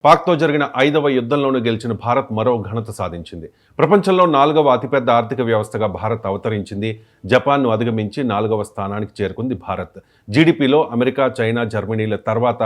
పాక్తో జరిగిన 5వ యుద్ధంలోనూ గెలిచిన భారత్ మరో ఘనత సాధించింది. ప్రపంచంలో 4వ అతిపెద్ద ఆర్థిక వ్యవస్థగా భారత్ అవతరించింది. జపాన్ను అధిగమించి 4వ స్థానానికి చేరుకుంది భారత్. జీడీపీలో అమెరికా, చైనా, జర్మనీల తర్వాత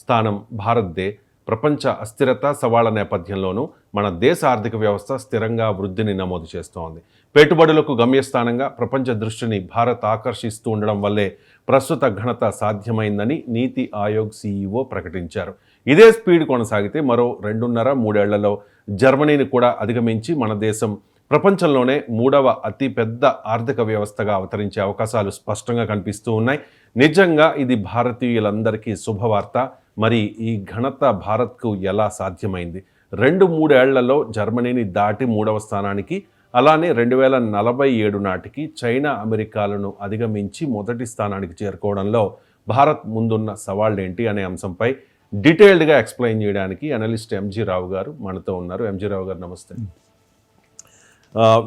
స్థానం భారత్దే. ప్రపంచ అస్థిరత సవాళ్ల నేపథ్యంలోనూ మన దేశ ఆర్థిక వ్యవస్థ స్థిరంగా వృద్ధిని నమోదు చేస్తోంది. పెట్టుబడులకు గమ్యస్థానంగా ప్రపంచ దృష్టిని భారత్ ఆకర్షిస్తూ ఉండడం వల్లే ప్రస్తుత ఘనత సాధ్యమైందని నీతి ఆయోగ్ సీఈఓ ప్రకటించారు. ఇదే స్పీడ్ కొనసాగితే మరో 2.5-3 ఏళ్లలో జర్మనీని కూడా అధిగమించి మన దేశం ప్రపంచంలోనే 3వ అతిపెద్ద ఆర్థిక వ్యవస్థగా అవతరించే అవకాశాలు స్పష్టంగా కనిపిస్తూ ఉన్నాయి. నిజంగా ఇది భారతీయులందరికీ శుభవార్త. మరి ఈ ఘనత భారత్కు ఎలా సాధ్యమైంది? 2-3 ఏళ్లలో జర్మనీని దాటి 3వ స్థానానికి, అలానే 2047 నాటికి చైనా, అమెరికాలను అధిగమించి మొదటి స్థానానికి చేరుకోవడంలో భారత్ ముందున్న సవాళ్ళేంటి అనే అంశంపై డీటెయిల్డ్గా ఎక్స్ప్లెయిన్ చేయడానికి అనలిస్ట్ ఎంజీ రావు గారు మనతో ఉన్నారు. ఎంజీ రావు గారు నమస్తే.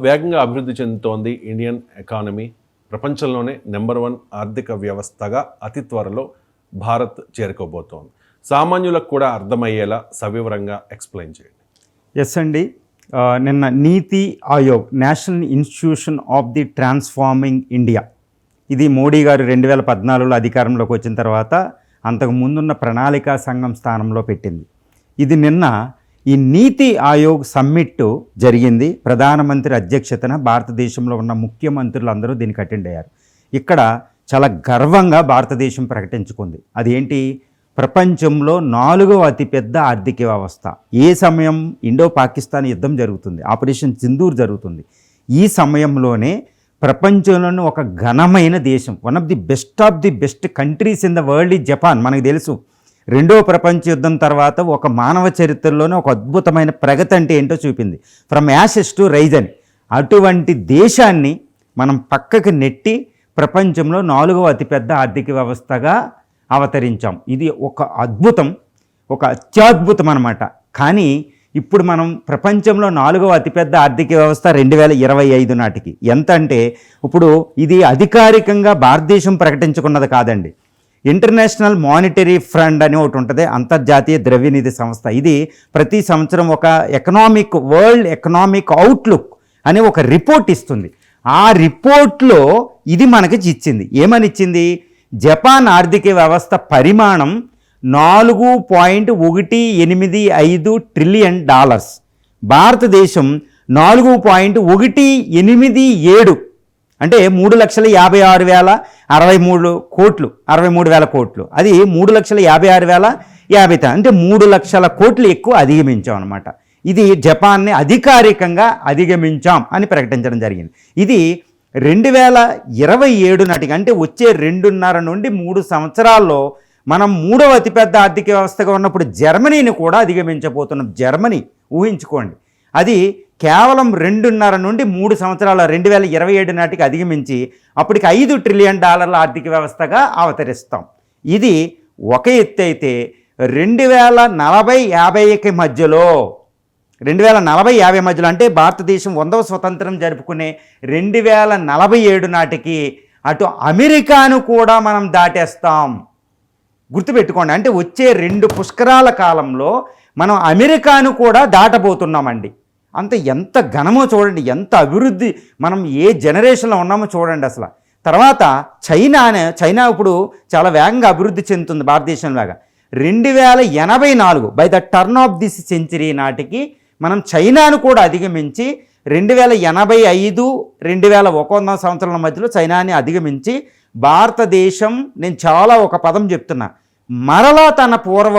వేగంగా అభివృద్ధి చెందుతోంది ఇండియన్ ఎకానమీ. ప్రపంచంలోనే నెంబర్ 1 ఆర్థిక వ్యవస్థగా అతి త్వరలో భారత్ చేరుకోబోతోంది. సామాన్యులకు కూడా అర్థమయ్యేలా సవివరంగా ఎక్స్ప్లెయిన్ చేయండి. ఎస్ అండి, నిన్న నీతి Aayog, national institution of the transforming India, ఇది మోడీ గారు 2014లో అధికారంలోకి వచ్చిన తర్వాత అంతకు ముందున్న ప్రణాళికా సంఘం స్థానంలో పెట్టింది. ఇది నిన్న ఈ నీతి ఆయోగ్ సమ్మిట్ జరిగింది. ప్రధానమంత్రి అధ్యక్షతన భారతదేశంలో ఉన్న ముఖ్యమంత్రులు అందరూ దీనికి అటెండ్ అయ్యారు. ఇక్కడ చాలా గర్వంగా భారతదేశం ప్రకటించుకుంది. అదేంటి? ప్రపంచంలో 4వ అతిపెద్ద ఆర్థిక వ్యవస్థ. ఏ సమయం? ఇండో పాకిస్తాన్ యుద్ధం జరుగుతుంది, ఆపరేషన్ సింధూర్ జరుగుతుంది. ఈ సమయంలోనే ప్రపంచంలోని ఒక ఘనమైన దేశం, one of the best countries in the world is Japan. మనకు తెలుసు, 2వ ప్రపంచ యుద్ధం తర్వాత ఒక మానవ చరిత్రలోనే ఒక అద్భుతమైన ప్రగతి అంటే ఏంటో చూపింది. ఫ్రమ్ యాషెస్ టు రైజ్ అని. అటువంటి దేశాన్ని మనం పక్కకి నెట్టి ప్రపంచంలో 4వ అతిపెద్ద ఆర్థిక వ్యవస్థగా అవతరించాం. ఇది ఒక అద్భుతం, ఒక అత్యద్భుతం అన్నమాట. కానీ ఇప్పుడు మనం ప్రపంచంలో 4వ అతిపెద్ద ఆర్థిక వ్యవస్థ 2025 నాటికి ఎంత అంటే, ఇప్పుడు ఇది అధికారికంగా భారతదేశం ప్రకటించుకున్నది కాదండి. ఇంటర్నేషనల్ మానిటరీ ఫండ్ అని ఒకటి ఉంటుంది, అంతర్జాతీయ ద్రవ్యనిధి సంస్థ. ఇది ప్రతి సంవత్సరం ఒక వరల్డ్ ఎకనామిక్ అవుట్లుక్ అనే ఒక రిపోర్ట్ ఇస్తుంది. ఆ రిపోర్ట్లో ఇది మనకి ఇచ్చింది. ఏమని ఇచ్చింది? జపాన్ ఆర్థిక వ్యవస్థ పరిమాణం $4.185 ట్రిలియన్, భారతదేశం 4.187, అంటే 3,56,063 కోట్లు, 63,000 కోట్లు. అది 3,56,050, అంటే 3 లక్షల కోట్లు ఎక్కువ అధిగమించాం అనమాట. ఇది జపాన్ని అధికారికంగా అధిగమించాం అని ప్రకటించడం జరిగింది. ఇది 2027 నాటికి, అంటే వచ్చే 2.5 నుండి 3 సంవత్సరాల్లో మనం 3వ అతిపెద్ద ఆర్థిక వ్యవస్థగా ఉన్నప్పుడు జర్మనీని కూడా అధిగమించబోతున్నాం. జర్మనీ ఊహించుకోండి, అది కేవలం 2.5 నుండి 3 సంవత్సరాల 2027 నాటికి అధిగమించి అప్పటికి $5 ట్రిలియన్ ఆర్థిక వ్యవస్థగా అవతరిస్తాం. ఇది ఒక ఎత్తు అయితే 2040-50 మధ్యలో, 2040-50 మధ్యలో, అంటే భారతదేశం 100వ స్వతంత్రం జరుపుకునే 2047 నాటికి అటు అమెరికాను కూడా మనం దాటేస్తాం. గుర్తుపెట్టుకోండి, అంటే వచ్చే 2 పుష్కరాల కాలంలో మనం అమెరికాను కూడా దాటబోతున్నామండి. ఎంత ఘనమో చూడండి, ఎంత అభివృద్ధి, మనం ఏ జనరేషన్లో ఉన్నామో చూడండి అసలు. తర్వాత చైనా ఇప్పుడు చాలా వేగంగా అభివృద్ధి చెందుతుంది భారతదేశం లాగా. 2084 by the turn off this century నాటికి మనం చైనాను కూడా అధిగమించి 2085-2100 సంవత్సరాల మధ్యలో చైనాని అధిగమించి భారతదేశం, నేను చాలా ఒక పదం చెప్తున్నా, మరలా తన పూర్వ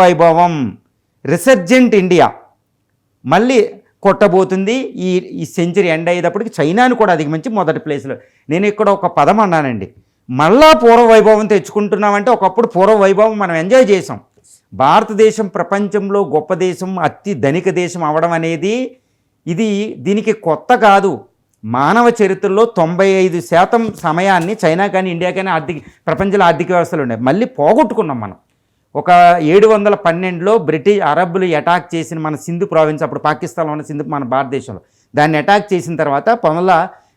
వైభవం రిసర్జెంట్ ఇండియా మళ్ళీ కొట్టబోతుంది. ఈ సెంచరీ ఎండ్ అయ్యేటప్పటికి చైనాను కూడా అధిగమించి మొదటి ప్లేస్లో. నేను ఇక్కడ ఒక పదం అన్నానండి, మళ్ళా పూర్వ వైభవం తెచ్చుకుంటున్నామంటే ఒకప్పుడు పూర్వ వైభవం మనం ఎంజాయ్ చేసాం. భారతదేశం ప్రపంచంలో గొప్ప దేశం, అతి ధనిక దేశం అవడం అనేది దీనికి కొత్త కాదు. మానవ చరిత్రలో 95% సమయాన్ని చైనా కానీ ఇండియా కానీ ప్రపంచంలో ఆర్థిక వ్యవస్థలు ఉన్నాయి. మళ్ళీ పోగొట్టుకున్నాం మనం. ఒక 712లో బ్రిటిష్ అరబ్బులు అటాక్ చేసిన మన సింధు ప్రావిన్స్, అప్పుడు పాకిస్తాన్లో ఉన్న సింధు మన భారతదేశంలో, దాన్ని అటాక్ చేసిన తర్వాత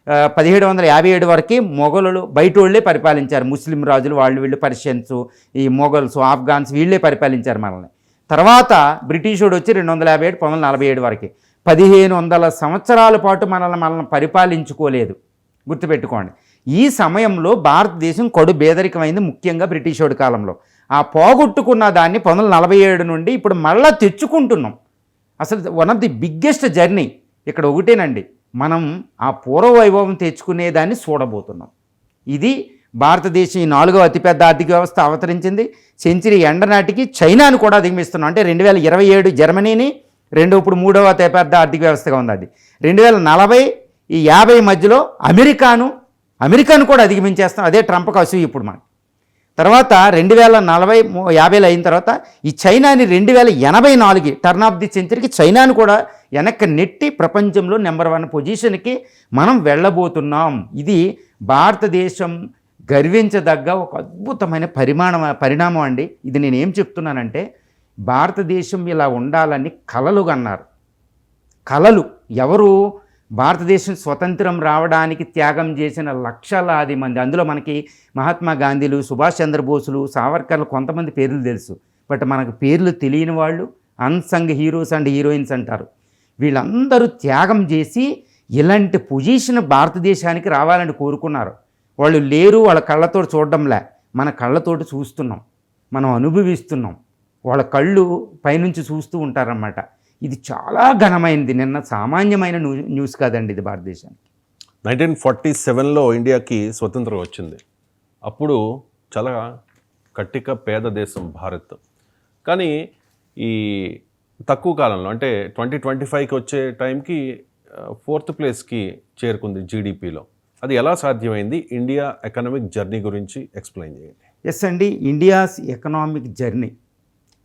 1757 వరకు మొఘలులు బయట వాళ్ళే పరిపాలించారు. ముస్లిం రాజులు వాళ్ళు వీళ్ళు, పర్షియన్స్, ఈ మొఘల్స్, ఆఫ్ఘాన్స్ వీళ్ళే పరిపాలించారు మనల్ని. తర్వాత బ్రిటిషోడు వచ్చి 257 1947 వరకు 1500 సంవత్సరాల పాటు మనల్ని పరిపాలించుకోలేదు. గుర్తుపెట్టుకోండి. ఈ సమయంలో భారతదేశం కడు బేదరికమైంది, ముఖ్యంగా బ్రిటిషోడి కాలంలో. ఆ పోగొట్టుకున్న దాన్ని 1947 నుండి ఇప్పుడు మళ్ళా తెచ్చుకుంటున్నాం. అసలు one of the biggest journey ఇక్కడ ఒకటేనండి, మనం ఆ పూర్వ వైభవం తెచ్చుకునేదాన్ని చూడబోతున్నాం. ఇది భారతదేశం ఈ 4వ అతిపెద్ద ఆర్థిక వ్యవస్థ అవతరించింది. సెంచరీ ఎండ నాటికి చైనాను కూడా అధిగమిస్తున్నాం. అంటే 2027 జర్మనీని, ఇప్పుడు 3వ అతిపెద్ద ఆర్థిక వ్యవస్థగా ఉంది అది. 2040 ఈ 50 మధ్యలో అమెరికాను కూడా అధిగమించేస్తాం. అదే ట్రంప్కి అసూయ ఇప్పుడు మనకి. తర్వాత 2040-50 అయిన తర్వాత ఈ చైనాని 2084 టర్న్ ఆఫ్ ది సెంచరీకి చైనాను కూడా వెనక్కి నెట్టి ప్రపంచంలో నెంబర్ 1 పొజిషన్కి మనం వెళ్ళబోతున్నాం. ఇది భారతదేశం గర్వించదగ్గ ఒక అద్భుతమైన పరిణామం అండి. ఇది నేనేం చెప్తున్నానంటే, భారతదేశం ఇలా ఉండాలని కలలు కన్నారు. కలలు ఎవరు? భారతదేశం స్వతంత్రం రావడానికి త్యాగం చేసిన లక్షలాది మంది. అందులో మనకి మహాత్మా గాంధీలు, సుభాష్ చంద్రబోసులు, సావర్కర్లు కొంతమంది పేర్లు తెలుసు. బట్ మనకు పేర్లు తెలియని వాళ్ళు అన్సంగ్ హీరోస్ అండ్ హీరోయిన్స్ అంటారు. వీళ్ళందరూ త్యాగం చేసి ఇలాంటి పొజిషన్ భారతదేశానికి రావాలని కోరుకున్నారు. వాళ్ళు లేరు, వాళ్ళ కళ్ళతో చూడడంలే, మన కళ్ళతోటి చూస్తున్నాం, మనం అనుభవిస్తున్నాం. వాళ్ళ కళ్ళు పైనుంచి చూస్తూ ఉంటారన్నమాట. ఇది చాలా ఘనమైనది. నిన్న సామాన్యమైన న్యూస్ కాదండి ఇది భారతదేశానికి. 1947లో ఇండియాకి స్వతంత్రం వచ్చింది. అప్పుడు చాలా కట్టిక పేద దేశం భారత్. కానీ ఈ తక్కువ కాలంలో అంటే 2025కి వచ్చే టైంకి 4th ప్లేస్కి చేరుకుంది జీడిపిలో. అది ఎలా సాధ్యమైంది? ఇండియా ఎకనామిక్ జర్నీ గురించి ఎక్స్ప్లెయిన్ చేయండి. ఎస్ అండి, ఇండియాస్ ఎకనామిక్ జర్నీ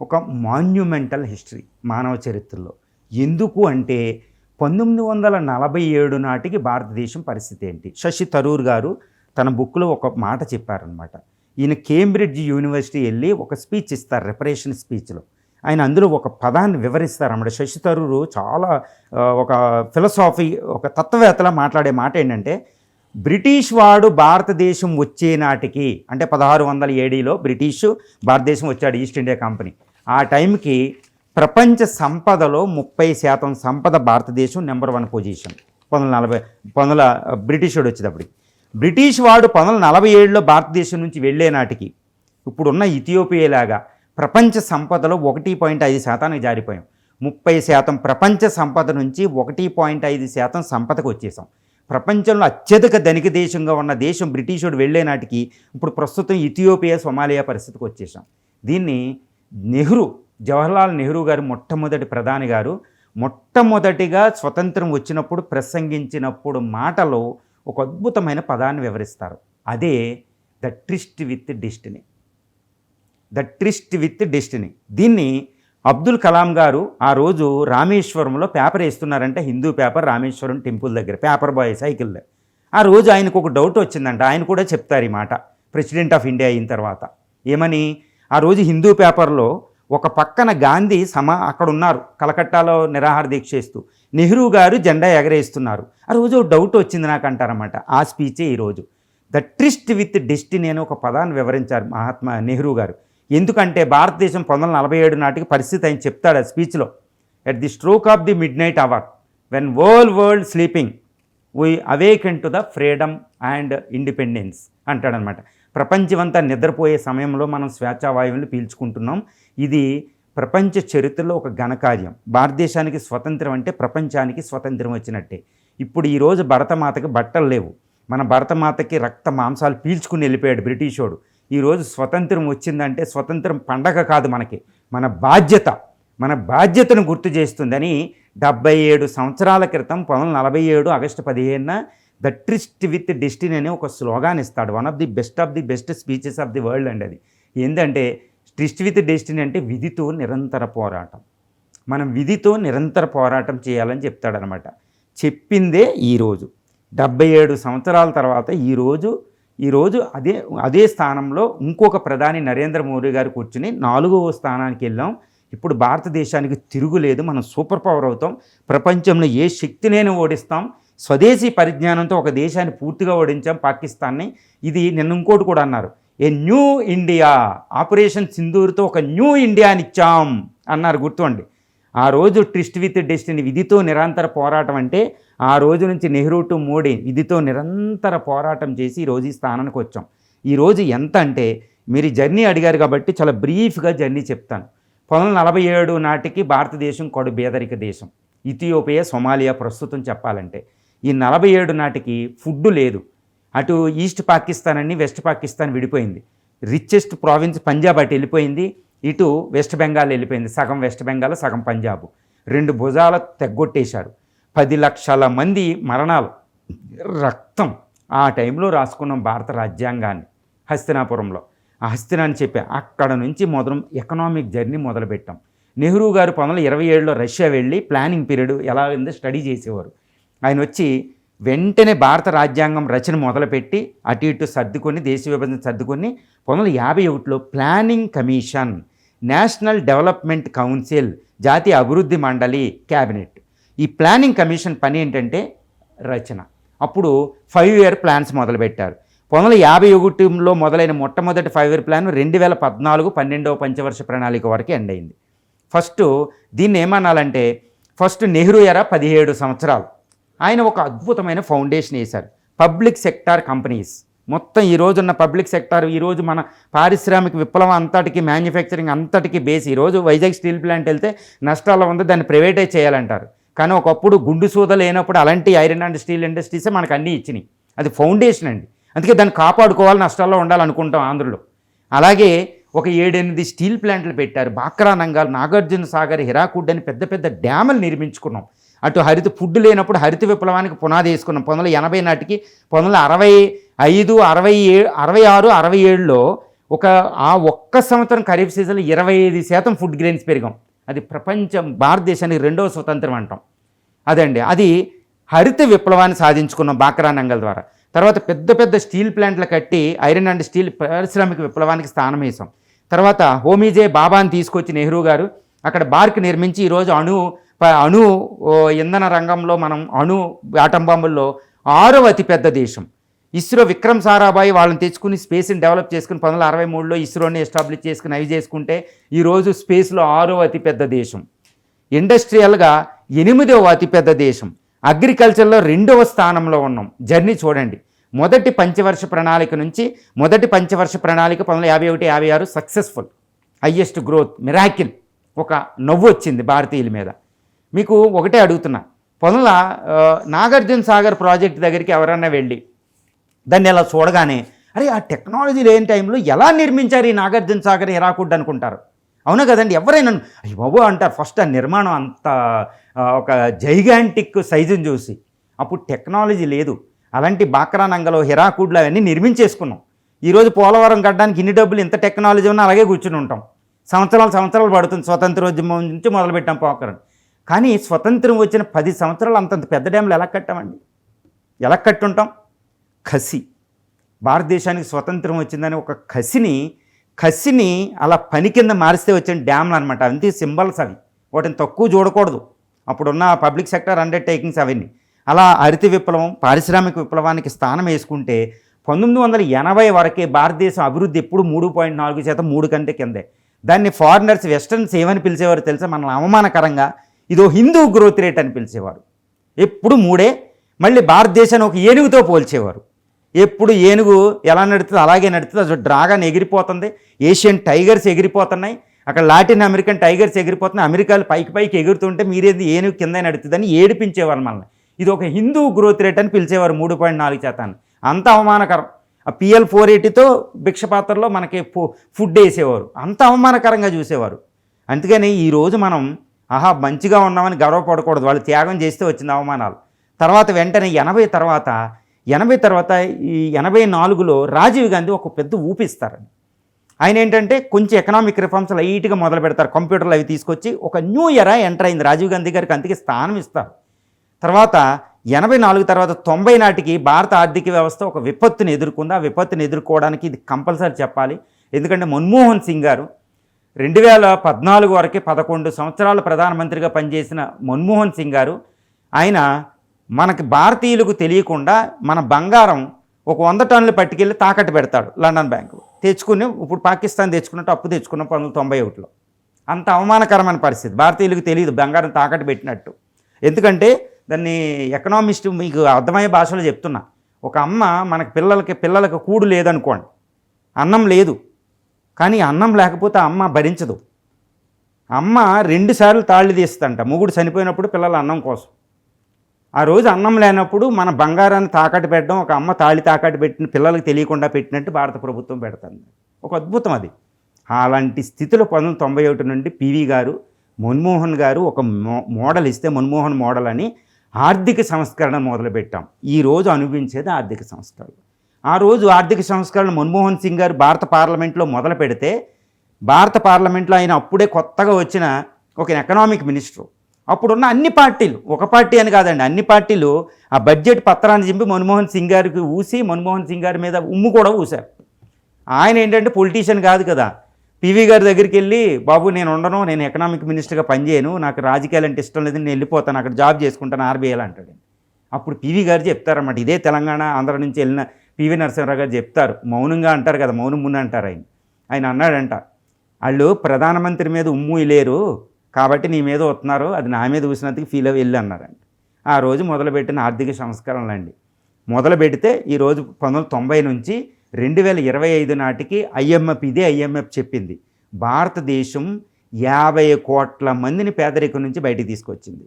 ఒక మాన్యుమెంటల్ హిస్టరీ మానవ చరిత్రలో. ఎందుకు అంటే 1947 నాటికి భారతదేశం పరిస్థితి ఏంటి? శశి థరూర్ గారు తన బుక్లో ఒక మాట చెప్పారనమాట. ఈయన కేంబ్రిడ్జ్ యూనివర్సిటీ వెళ్ళి ఒక స్పీచ్ ఇస్తారు, రిపరేషన్ స్పీచ్లో. ఆయన అందులో ఒక పదాన్ని వివరిస్తారన్నమాట. శశి థరూర్ చాలా ఒక ఫిలసాఫీ, ఒక తత్వవేత్తలా మాట్లాడే మాట ఏంటంటే, బ్రిటిష్ వాడు భారతదేశం వచ్చే నాటికి, అంటే 1607లో బ్రిటిష్ భారతదేశం వచ్చాడు, ఈస్ట్ ఇండియా కంపెనీ. ఆ టైంకి ప్రపంచ సంపదలో 30% సంపద భారతదేశం నెంబర్ 1 పొజిషన్. 1940 బ్రిటిష్ వాడు వచ్చేటప్పటికి. బ్రిటిష్ వాడు 1947లో భారతదేశం నుంచి వెళ్ళే నాటికి ఇప్పుడున్న ఇథియోపియా లాగా ప్రపంచ సంపదలో 1.5% జారిపోయాం. 30% ప్రపంచ సంపద నుంచి 1.5% సంపదకు వచ్చేసాం. ప్రపంచంలో అత్యధిక ధనిక దేశంగా ఉన్న దేశం బ్రిటిషుడు వెళ్ళే నాటికి ఇప్పుడు ప్రస్తుతం ఇథియోపియా, సొమాలియా పరిస్థితికి వచ్చేసాం. దీన్ని జవహర్లాల్ నెహ్రూ గారు మొట్టమొదటి ప్రధాని గారు మొట్టమొదటిగా స్వతంత్రం వచ్చినప్పుడు ప్రసంగించినప్పుడు మాటలో ఒక అద్భుతమైన పదాన్ని వివరిస్తారు. అదే the tryst with destiny. The tryst with destiny. దీన్ని అబ్దుల్ కలాం గారు ఆ రోజు రామేశ్వరంలో పేపర్ వేస్తున్నారంటే, హిందూ పేపర్, రామేశ్వరం టెంపుల్ దగ్గర పేపర్ బాయ్ సైకిల్లో. ఆ రోజు ఆయనకు ఒక డౌట్ వచ్చిందంట. ఆయన కూడా చెప్తారు ఈ మాట ప్రెసిడెంట్ ఆఫ్ ఇండియా అయిన తర్వాత. ఏమని? ఆ రోజు హిందూ పేపర్లో ఒక పక్కన గాంధీ అక్కడ ఉన్నారు, కలకట్టాలో నిరాహార దీక్ష చేస్తూ, నెహ్రూ గారు జెండా ఎగరేస్తున్నారు. ఆ రోజు డౌట్ వచ్చింది నాకు అంటారన్నమాట. ఆ స్పీచే ఈరోజు ద ట్రిస్ట్ విత్ డెస్టినీ అని ఒక పదాన్ని వివరించారు మహాత్మా నెహ్రూ గారు. ఎందుకంటే భారతదేశం 1947 నాటికి పరిస్థితి ఆయన చెప్తాడు ఆ స్పీచ్లో. At the stroke of the midnight hour when world sleeping we awaken to the freedom and independence అంటాడనమాట. ప్రపంచమంతా నిద్రపోయే సమయంలో మనం స్వేచ్ఛావాయువులు పీల్చుకుంటున్నాం. ఇది ప్రపంచ చరిత్రలో ఒక ఘనకార్యం. భారతదేశానికి స్వతంత్రం అంటే ప్రపంచానికి స్వతంత్రం వచ్చినట్టే. ఇప్పుడు ఈరోజు భరతమాతకి బట్టలు లేవు. మన భరతమాతకి రక్త మాంసాలు పీల్చుకుని వెళ్ళిపోయాడు బ్రిటిషోడు. ఈరోజు స్వతంత్రం వచ్చిందంటే స్వతంత్రం పండగ కాదు, మనకి మన బాధ్యతను గుర్తు చేస్తుందని 77 సంవత్సరాల క్రితం 1947 ఆగస్టు 15న ద ట్రిస్ట్ విత్ డెస్టినీ అనే ఒక స్లోగాన్ ఇస్తాడు. One of the best speeches of the world అండి అది. ఏంటంటే ట్రిస్ట్ విత్ డెస్టినీ అంటే విధితో నిరంతర పోరాటం. మనం విధితో నిరంతర పోరాటం చేయాలని చెప్తాడనమాట. చెప్పిందే ఈరోజు 77 సంవత్సరాల తర్వాత ఈరోజు అదే స్థానంలో ఇంకొక ప్రధాని నరేంద్ర మోడీ గారు కూర్చుని 4వ స్థానానికి వెళ్ళాం. ఇప్పుడు భారతదేశానికి తిరుగులేదు, మనం సూపర్ పవర్ అవుతాం, ప్రపంచంలో ఏ శక్తినైనా ఓడిస్తాం, స్వదేశీ పరిజ్ఞానంతో ఒక దేశాన్ని పూర్తిగా ఓడించాం పాకిస్తాన్ని. ఇది నిన్న ఇంకోటి కూడా అన్నారు, ఏ న్యూ ఇండియా, ఆపరేషన్ సింధూర్తో ఒక న్యూ ఇండియాని ఇచ్చాం అన్నారు, గుర్తుండి. ఆ రోజు ట్రిస్ట్ విత్ డెస్టినీ, విధితో నిరంతర పోరాటం అంటే ఆ రోజు నుంచి నెహ్రూ టు మోడీ విధితో నిరంతర పోరాటం చేసి ఈరోజు ఈ స్థానానికి వచ్చాం. ఈరోజు ఎంత అంటే మీరు జర్నీ అడిగారు కాబట్టి చాలా బ్రీఫ్గా జర్నీ చెప్తాను. 1947 నాటికి భారతదేశం కడు పేదరిక దేశం, ఇథియోపియా, సొమాలియా ప్రస్తుతం చెప్పాలంటే. ఈ 47 నాటికి ఫుడ్ లేదు. అటు ఈస్ట్ పాకిస్తాన్ అని వెస్ట్ పాకిస్తాన్ విడిపోయింది. రిచెస్ట్ ప్రావిన్స్ పంజాబ్ అటు వెళ్ళిపోయింది, ఇటు వెస్ట్ బెంగాల్ వెళ్ళిపోయింది. సగం వెస్ట్ బెంగాల్, సగం పంజాబ్. 2 భుజాల తెగ్గొట్టేశారు. 10 లక్షల మంది మరణాలు, రక్తం. ఆ టైంలో రాసుకున్నాం భారత రాజ్యాంగాన్ని హస్తినాపురంలో. ఆ హస్తినాన్ని చెప్పా. అక్కడ నుంచి ఎకనామిక్ జర్నీ మొదలుపెట్టాం. నెహ్రూ గారు 1927లో రష్యా వెళ్ళి ప్లానింగ్ పీరియడ్ ఎలా ఉందో స్టడీ చేసేవారు. ఆయన వచ్చి వెంటనే భారత రాజ్యాంగం రచన మొదలుపెట్టి అటు ఇటు సర్దుకొని, దేశ విభజన సర్దుకొని 1951లో planning commission, national development council, జాతీయ అభివృద్ధి మండలి, క్యాబినెట్. ఈ ప్లానింగ్ కమిషన్ పని ఏంటంటే రచన. అప్పుడు 5 ఇయర్ ప్లాన్స్ మొదలుపెట్టారు. 1951లో మొదలైన మొట్టమొదటి 5 ఇయర్ ప్లాన్ 2014 12వ పంచవర్ష ప్రణాళిక వరకు ఎండ్ అయింది. ఫస్ట్ దీన్ని ఏమనాలంటే, ఫస్ట్ నెహ్రూ ఎరా 17 సంవత్సరాలు ఆయన ఒక అద్భుతమైన ఫౌండేషన్ వేశారు. పబ్లిక్ సెక్టార్ కంపెనీస్ మొత్తం ఈరోజున్న పబ్లిక్ సెక్టార్, ఈరోజు మన పారిశ్రామిక విప్లవం అంతటికి, మ్యానుఫ్యాక్చరింగ్ అంతటికి బేస్. ఈరోజు వైజాగ్ స్టీల్ ప్లాంట్ వెళ్తే నష్టాల్లో ఉంది, దాన్ని ప్రైవేటైజ్ చేయాలంటారు. కానీ ఒకప్పుడు గుండు సూద లేనప్పుడు అలాంటి ఐరన్ అండ్ స్టీల్ ఇండస్ట్రీసే మనకు అన్నీ ఇచ్చినాయి. అది ఫౌండేషన్ అండి. అందుకే దాన్ని కాపాడుకోవాలి, నష్టాల్లో ఉండాలనుకుంటాం ఆంధ్రలో. అలాగే ఒక 7-8 స్టీల్ ప్లాంట్లు పెట్టారు. బాక్రా నంగాల్, నాగార్జున సాగర్, హిరాకుడ్ అని పెద్ద పెద్ద డ్యాములు నిర్మించుకున్నాం. అటు ఫుడ్ లేనప్పుడు హరిత విప్లవానికి పునాది వేసుకున్నాం. 1980 నాటికి 1965, 66, 67లో ఆ ఒక్క సంవత్సరం ఖరీఫ్ సీజన్లో 25% ఫుడ్ గ్రెయిన్స్ పెరిగాం. అది భారతదేశానికి 2వ స్వతంత్రం అంటాం. అదండి, అది హరిత విప్లవాన్ని సాధించుకున్నాం బాక్రా నంగల్ ద్వారా. తర్వాత పెద్ద పెద్ద స్టీల్ ప్లాంట్లు కట్టి ఐరన్ అండ్ స్టీల్ పారిశ్రామిక విప్లవానికి స్థానం వేసాం. తర్వాత హోమీజే బాబాని తీసుకొచ్చి నెహ్రూ గారు అక్కడ బార్క్ నిర్మించి ఈరోజు అణు ఇంధన రంగంలో మనం ఆటం బాంబుల్లో 6వ అతిపెద్ద దేశం. ఇస్రో విక్రమ్ సారాభాయ్ వాళ్ళని తెచ్చుకుని స్పేస్ని డెవలప్ చేసుకుని 1963లో ఇస్రోని ఎస్టాబ్లిష్ చేసుకుని అవి చేసుకుంటే ఈరోజు స్పేస్లో 6వ అతిపెద్ద దేశం. ఇండస్ట్రియల్గా 8వ అతిపెద్ద దేశం. అగ్రికల్చర్లో 2వ స్థానంలో ఉన్నాం. జర్నీ చూడండి, మొదటి పంచవర్ష ప్రణాళిక నుంచి మొదటి పంచవర్ష ప్రణాళిక 1951-56 సక్సెస్ఫుల్, హయ్యెస్ట్ గ్రోత్, మిరాకిల్. ఒక నవ్వు వచ్చింది భారతీయుల మీద. మీకు ఒకటే అడుగుతున్నా, నాగార్జున సాగర్ ప్రాజెక్ట్ దగ్గరికి ఎవరన్నా వెళ్ళి దాన్ని ఎలా చూడగానే అరే ఆ టెక్నాలజీ లేని టైంలో ఎలా నిర్మించారు ఈ నాగార్జున సాగర్, హిరాకుడ్ అనుకుంటారు. అవునా కదండి? ఎవరైనా అయ్యి బాబు అంటారు. ఫస్ట్ ఆ నిర్మాణం అంత ఒక జైగాంటిక్ సైజుని చూసి. అప్పుడు టెక్నాలజీ లేదు. అలాంటి బాక్రా నంగలో, హిరాకుడ్లో అవన్నీ నిర్మించేసుకున్నాం. ఈరోజు పోలవరం కట్టడానికి ఇన్ని డబ్బులు, ఇంత టెక్నాలజీ ఉన్నా అలాగే కూర్చుని ఉంటాం. సంవత్సరాలు పడుతుంది. స్వతంత్రోద్యమం నుంచి మొదలుపెట్టాం పోకరం. కానీ స్వతంత్రం వచ్చిన 10 సంవత్సరాలు అంతంత పెద్ద డ్యాములు ఎలా కట్టామండి? ఎలా కట్టుంటాం? కసి. భారతదేశానికి స్వతంత్రం వచ్చిందని ఒక కసిని అలా పని కింద మారిస్తే వచ్చిన డ్యామ్లు అనమాట. అంతే సింబల్స్ అవి. వాటిని తక్కువ చూడకూడదు. అప్పుడున్న పబ్లిక్ సెక్టర్ అండర్టేకింగ్స్ అవన్నీ. అలా హరిత విప్లవం, పారిశ్రామిక విప్లవానికి స్థానం వేసుకుంటే 1980 వరకే భారతదేశం అభివృద్ధి ఎప్పుడు 3.4%, 3 కంటే కిందే. దాన్ని ఫారినర్స్, వెస్టర్న్స్ ఏమని పిలిచేవారు తెలుసా? మనల్ని అవమానకరంగా ఇదో హిందూ గ్రోత్ రేట్ అని పిలిచేవారు. ఎప్పుడు 3. మళ్ళీ భారతదేశాన్ని ఒక ఏనుగుతో పోల్చేవారు. ఎప్పుడు ఏనుగు ఎలా నడుతుందో అలాగే నడుతుంది. అది డ్రాగన్ ఎగిరిపోతుంది, ఏషియన్ టైగర్స్ ఎగిరిపోతున్నాయి, అక్కడ లాటిన్ అమెరికన్ టైగర్స్ ఎగిరిపోతున్నాయి, అమెరికాలు పైకి ఎగురుతుంటే మీరేది ఏనుగు కింద నడుతుందని ఏడిపించేవారు మనల్ని. ఇది ఒక హిందూ గ్రోత్ రేట్ అని పిలిచేవారు 3.4%. అంత అవమానకరం. ఆ PL480తో భిక్షపాత్రలో మనకి ఫుడ్ వేసేవారు. అంత అవమానకరంగా చూసేవారు. అందుకని ఈరోజు మనం మంచిగా ఉన్నామని గర్వపడకూడదు. వాళ్ళు త్యాగం చేస్తే వచ్చిన అవమానాలు. తర్వాత వెంటనే 80 తర్వాత ఈ 84లో రాజీవ్ గాంధీ ఒక పెద్ద ఊపిస్తారండి. ఆయన ఏంటంటే కొంచెం ఎకనామిక్ రిఫార్మ్స్ లైట్గా మొదలు పెడతారు. కంప్యూటర్లు అవి తీసుకొచ్చి ఒక న్యూ ఎరా ఎంటర్ అయింది. రాజీవ్ గాంధీ గారికి అందుకే స్థానం ఇస్తారు. తర్వాత 84 తర్వాత 90 నాటికి భారత ఆర్థిక వ్యవస్థ ఒక విపత్తుని ఎదుర్కొంది. ఆ విపత్తుని ఎదుర్కోవడానికి ఇది కంపల్సరీ చెప్పాలి. ఎందుకంటే మన్మోహన్ సింగ్ గారు 2014 వరకే 11 సంవత్సరాలు ప్రధానమంత్రిగా పనిచేసిన మన్మోహన్ సింగ్ గారు, ఆయన మనకి భారతీయులకు తెలియకుండా మన బంగారం ఒక 100 టన్నులు పట్టుకెళ్ళి తాకట్టు పెడతాడు లండన్ బ్యాంకు. తెచ్చుకుని ఇప్పుడు పాకిస్తాన్ తెచ్చుకున్నట్టు అప్పు తెచ్చుకున్నాం 1991లో. అంత అవమానకరమైన పరిస్థితి. భారతీయులకు తెలియదు బంగారం తాకట్టు పెట్టినట్టు. ఎందుకంటే దాన్ని ఎకనామిస్ట్ మీకు అర్థమయ్యే భాషలో చెప్తున్నా. ఒక అమ్మ మనకి పిల్లలకి కూడు లేదనుకోండి, అన్నం లేదు, కానీ అన్నం లేకపోతే అమ్మ భరించదు. అమ్మ 2 సార్లు తాళి తీస్తుందంట మొగుడు చనిపోయినప్పుడు పిల్లల అన్నం కోసం. ఆ రోజు అన్నం లేనప్పుడు మన బంగారాన్ని తాకట్టు పెట్టడం, ఒక అమ్మ తాళి తాకట్టు పెట్టిన పిల్లలకు తెలియకుండా పెట్టినట్టు భారత ప్రభుత్వం పెడుతుంది. ఒక అద్భుతం అది. అలాంటి స్థితిలో 1991 నుండి పివి గారు, మన్మోహన్ గారు ఒక మోడల్ ఇస్తే మన్మోహన్ మోడల్ అని ఆర్థిక సంస్కరణ మొదలుపెట్టాం. ఈరోజు అనుభవించేది ఆర్థిక సంస్కరణ. ఆ రోజు ఆర్థిక సంస్కరణ మన్మోహన్ సింగ్ గారు భారత పార్లమెంట్లో మొదలు పెడితే, భారత పార్లమెంట్లో ఆయన అప్పుడే కొత్తగా వచ్చిన ఒక ఎకనామిక్ మినిస్టర్, అప్పుడున్న అన్ని పార్టీలు, ఒక పార్టీ అని కాదండి, అన్ని పార్టీలు ఆ బడ్జెట్ పత్రాన్ని చింపి మన్మోహన్ సింగ్ గారికి ఊసి మన్మోహన్ సింగ్ గారి మీద ఉమ్ము కూడా ఊశారు. ఆయన ఏంటంటే పొలిటీషియన్ కాదు కదా, పివి గారి దగ్గరికి వెళ్ళి, బాబు నేను ఉండను, నేను ఎకనామిక్ మినిస్టర్గా పనిచేయను, నాకు రాజకీయాలు అంటే ఇష్టం లేదు, నేను వెళ్ళిపోతాను, అక్కడ జాబ్ చేసుకుంటాను ఆర్బీఐలో అంటాడు. అప్పుడు పివి గారు చెప్తారన్నమాట, ఇదే తెలంగాణ ఆంధ్ర నుంచి వెళ్ళిన పివి నరసింహరావు గారు చెప్తారు, మౌనంగా అంటారు కదా, మౌనం మున్న అంటారు ఆయన అన్నాడంట, వాళ్ళు ప్రధానమంత్రి మీద ఉమ్ము లేరు కాబట్టి నీ మీద వస్తున్నారు, అది నా మీద ఊసినందుకు ఫీల్ అవి వెళ్ళి అన్నారండి. ఆ రోజు మొదలుపెట్టిన ఆర్థిక సంస్కరణలు అండి. మొదలు పెడితే ఈరోజు 1990 నుంచి 2025 నాటికి ఐఎంఎఫ్ చెప్పింది, భారతదేశం 50 కోట్ల మందిని పేదరికం నుంచి బయటికి తీసుకొచ్చింది.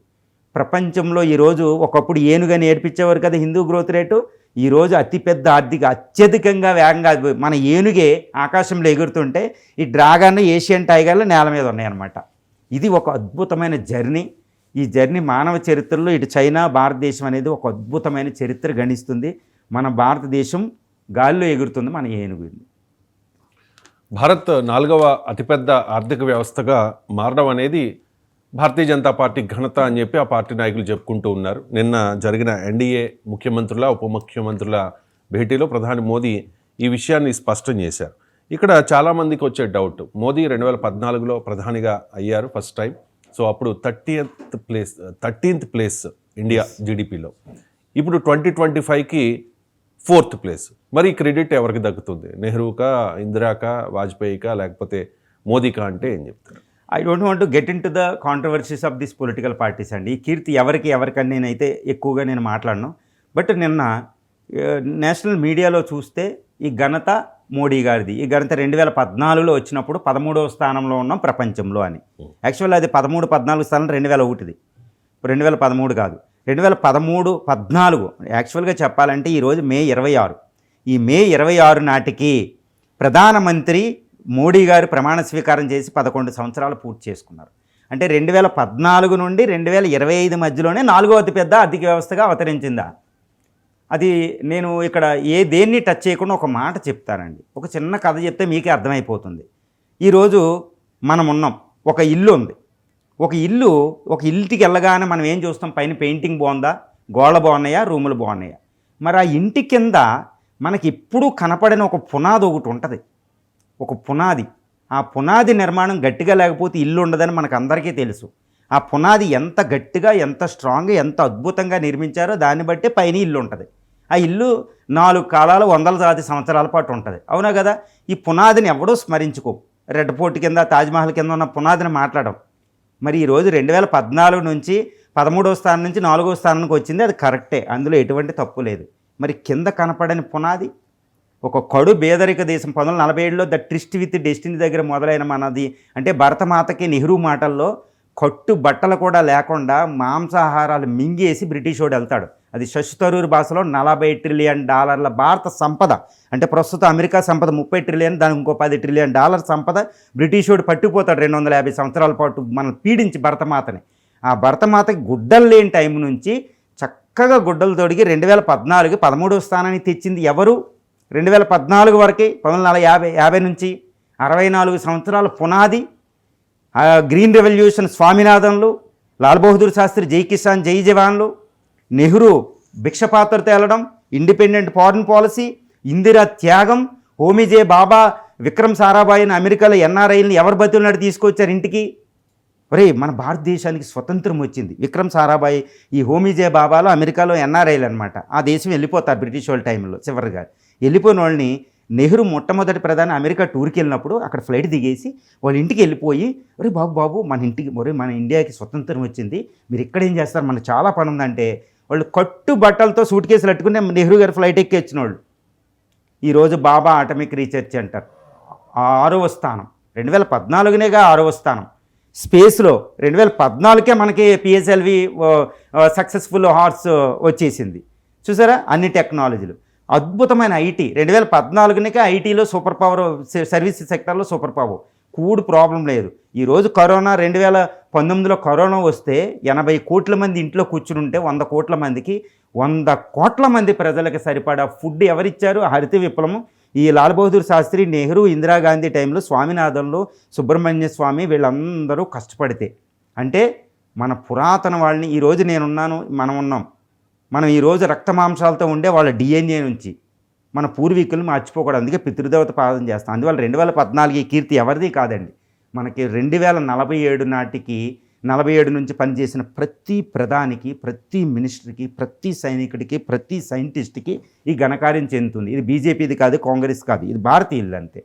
ప్రపంచంలో ఈరోజు ఒకప్పుడు ఏనుగా నేర్పించేవారు కదా హిందూ గ్రోత్ రేటు, ఈరోజు అతిపెద్ద అత్యధికంగా వేగంగా మన ఏనుగే ఆకాశంలో ఎగురుతుంటే ఈ డ్రాగన్ ఏషియన్ టైగర్లు నేల మీద ఉన్నాయన్నమాట. ఇది ఒక అద్భుతమైన జర్నీ. ఈ జర్నీ మానవ చరిత్రలో ఇటు చైనా భారతదేశం అనేది ఒక అద్భుతమైన చరిత్ర గణిస్తుంది. మన భారతదేశం గాలిలో ఎగురుతుంది, మన ఏనుగు. భారత్ 4వ అతిపెద్ద ఆర్థిక వ్యవస్థగా మారడం అనేది భారతీయ జనతా పార్టీ ఘనత అని చెప్పి ఆ పార్టీ నాయకులు చెప్పుకుంటూ ఉన్నారు. నిన్న జరిగిన ఎన్డీఏ ముఖ్యమంత్రుల ఉప ముఖ్యమంత్రుల భేటీలో ప్రధాని మోదీ ఈ విషయాన్ని స్పష్టం చేశారు. ఇక్కడ చాలామందికి వచ్చే డౌట్, మోదీ 2014లో ప్రధానిగా అయ్యారు ఫస్ట్ టైం. సో అప్పుడు 13th ప్లేస్ ఇండియా జీడిపిలో. ఇప్పుడు 2025కి 4th ప్లేస్. మరి క్రెడిట్ ఎవరికి దక్కుతుంది? నెహ్రూకా, ఇందిరాకా, వాజ్పేయికా, లేకపోతే మోదీకా అంటే ఏం చెప్తారు? I don't want to get in to the controversies of this political parties అండి. ఈ కీర్తి ఎవరికని నేనైతే ఎక్కువగా నేను మాట్లాడను. బట్ నిన్న నేషనల్ మీడియాలో చూస్తే ఈ ఘనత మోడీ గారిది. ఈ ఘనత 2014లో వచ్చినప్పుడు 13వ స్థానంలో ఉన్నాం ప్రపంచంలో అని. యాక్చువల్ అది 13-14 స్థానం 2001ది, 2013 కాదు, 2013-14. యాక్చువల్గా చెప్పాలంటే ఈరోజు మే 26. ఈ మే 26 నాటికి ప్రధానమంత్రి మోడీ గారు ప్రమాణ స్వీకారం చేసి 11 సంవత్సరాలు పూర్తి చేసుకున్నారు. అంటే 2014 నుండి 2025 మధ్యలోనే 4వ అతిపెద్ద ఆర్థిక వ్యవస్థగా అవతరించిందా? అది నేను ఇక్కడ దేన్ని టచ్ చేయకుండా ఒక మాట చెప్తానండి. ఒక చిన్న కథ చెప్తే మీకే అర్థమైపోతుంది. ఈరోజు మనం ఉన్నాం, ఒక ఇల్లు ఉంది. ఒక ఇంటికి వెళ్ళగానే మనం ఏం చూస్తాం? పైన పెయింటింగ్ బాగుందా, గోడలు బాగున్నాయా, రూములు బాగున్నాయా? మరి ఆ ఇంటి కింద మనకి ఎప్పుడూ కనపడిన ఒక పునాది ఒకటి ఉంటుంది, ఒక పునాది. ఆ పునాది నిర్మాణం గట్టిగా లేకపోతే ఇల్లు ఉండదని మనకు అందరికీ తెలుసు. ఆ పునాది ఎంత గట్టిగా, ఎంత స్ట్రాంగ్గా, ఎంత అద్భుతంగా నిర్మించారో దాన్ని బట్టి పైన ఇల్లు ఉంటుంది. ఆ ఇల్లు 4 కాలాలు 100 సంవత్సరాల పాటు ఉంటుంది, అవునా కదా? ఈ పునాదిని ఎవడో స్మరించుకో. రెడ్ ఫోర్ట్ కింద, తాజ్మహల్ కింద ఉన్న పునాదిని మాట్లాడడం. మరి ఈరోజు 2014 నుంచి 13వ స్థానం నుంచి 4వ స్థానానికి వచ్చింది, అది కరెక్టే, అందులో ఎటువంటి తప్పు లేదు. మరి కింద కనపడని పునాది, ఒక కడు పేదరిక దేశం 1947లో ద ట్రిస్ట్ విత్ డెస్టినీ దగ్గర మొదలైన మనది. అంటే భరతమాతకి నెహ్రూ మాటల్లో కట్టు బట్టలు కూడా లేకుండా మాంసాహారాలు మింగేసి బ్రిటిష్ వాడు వెళ్తాడు. అది శశి థరూర్ భాషలో $40 ట్రిలియన్ భారత సంపద. అంటే ప్రస్తుతం అమెరికా సంపద 30 ట్రిలియన్, దానికి ఇంకో $10 ట్రిలియన్ సంపద బ్రిటిష్ వాడు పట్టుకుపోతాడు 250 సంవత్సరాల పాటు మనం పీడించి భరతమాతని. ఆ భరతమాతకి గుడ్డలు లేని టైం నుంచి చక్కగా గుడ్డలు తొడిగి 2014 13వ స్థానానికి తెచ్చింది ఎవరు? 2014 వరకే 1950 నుంచి 64 సంవత్సరాల పునాది. గ్రీన్ రెవల్యూషన్ స్వామినాథన్లు, లాల్ బహదూర్ శాస్త్రి జై కిసాన్ జై జవాన్లు, నెహ్రూ భిక్షపాత్ర తేలడం, ఇండిపెండెంట్ ఫారిన్ పాలసీ, ఇందిరా త్యాగం, హోమీజే బాబా, విక్రమ్ సారాభాయిని అమెరికాలో ఎన్ఆర్ఐని ఎవరు బతులున్నాడు తీసుకొచ్చారు ఇంటికి. ఒరే మన భారతదేశానికి స్వతంత్రం వచ్చింది. విక్రమ్ సారాభాయ్, ఈ హోమీజే బాబాలో అమెరికాలో ఎన్ఆర్ఐలు అనమాట. ఆ దేశం వెళ్ళిపోతారు బ్రిటిష్ వాళ్ళ టైంలో. చివరిగా వెళ్ళిపోయిన వాళ్ళని నెహ్రూ మొట్టమొదటి ప్రధాని అమెరికా టూర్కి వెళ్ళినప్పుడు అక్కడ ఫ్లైట్ దిగేసి వాళ్ళ ఇంటికి వెళ్ళిపోయి, ఒరే బాబు మన ఇండియాకి స్వతంత్రం వచ్చింది, మీరు ఇక్కడేం చేస్తారు, మనకు చాలా పని ఉందంటే వాళ్ళు కట్టు బట్టలతో సూట్ కేసులు పెట్టుకుని నెహ్రూ గారు ఫ్లైట్ ఎక్కి వచ్చిన వాళ్ళు. ఈరోజు బాబా అటమిక్ రీసెర్చ్ సెంటర్ 6వ స్థానం, 2014నేగా 6వ స్థానం. స్పేస్లో 2014కే మనకి పిఎస్ఎల్వి సక్సెస్ఫుల్ హార్స్ వచ్చేసింది. చూసారా, అన్ని టెక్నాలజీలు. అద్భుతమైన ఐటీ 2014కే ఐటీలో సూపర్ పవర్, సర్వీస్ సెక్టర్లో సూపర్ పవర్. కూడు ప్రాబ్లం లేదు. ఈరోజు కరోనా 2019లో కరోనా వస్తే 80 కోట్ల మంది ఇంట్లో కూర్చుని ఉంటే 100 కోట్ల మందికి 100 కోట్ల మంది ప్రజలకు సరిపడా ఫుడ్ ఎవరిచ్చారు? హరిత విప్లవం. ఈ లాల్ బహదూర్ శాస్త్రి, నెహ్రూ, ఇందిరాగాంధీ టైంలో, స్వామినాథన్లో, సుబ్రహ్మణ్య స్వామి వీళ్ళందరూ కష్టపడితే, అంటే మన పురాతన వాళ్ళని ఈరోజు నేనున్నాను, మనం ఉన్నాం. మనం ఈరోజు రక్తమాంసాలతో ఉండే వాళ్ళ డిఎన్ఏ నుంచి మన పూర్వీకులు మర్చిపోకూడదు. అందుకే పితృదేవత పాదన చేస్తాం. అందువల్ల 2014 ఈ కీర్తి ఎవరిది కాదండి. మనకి 2047 నాటికి 47 నుంచి పనిచేసిన ప్రతి ప్రధానికి, ప్రతి మినిస్టర్కి, ప్రతి సైనికుడికి, ప్రతి సైంటిస్ట్కి ఈ ఘనకార్యం చెందుతుంది. ఇది బీజేపీది కాదు, కాంగ్రెస్ కాదు, ఇది భారతీయులు అంతే.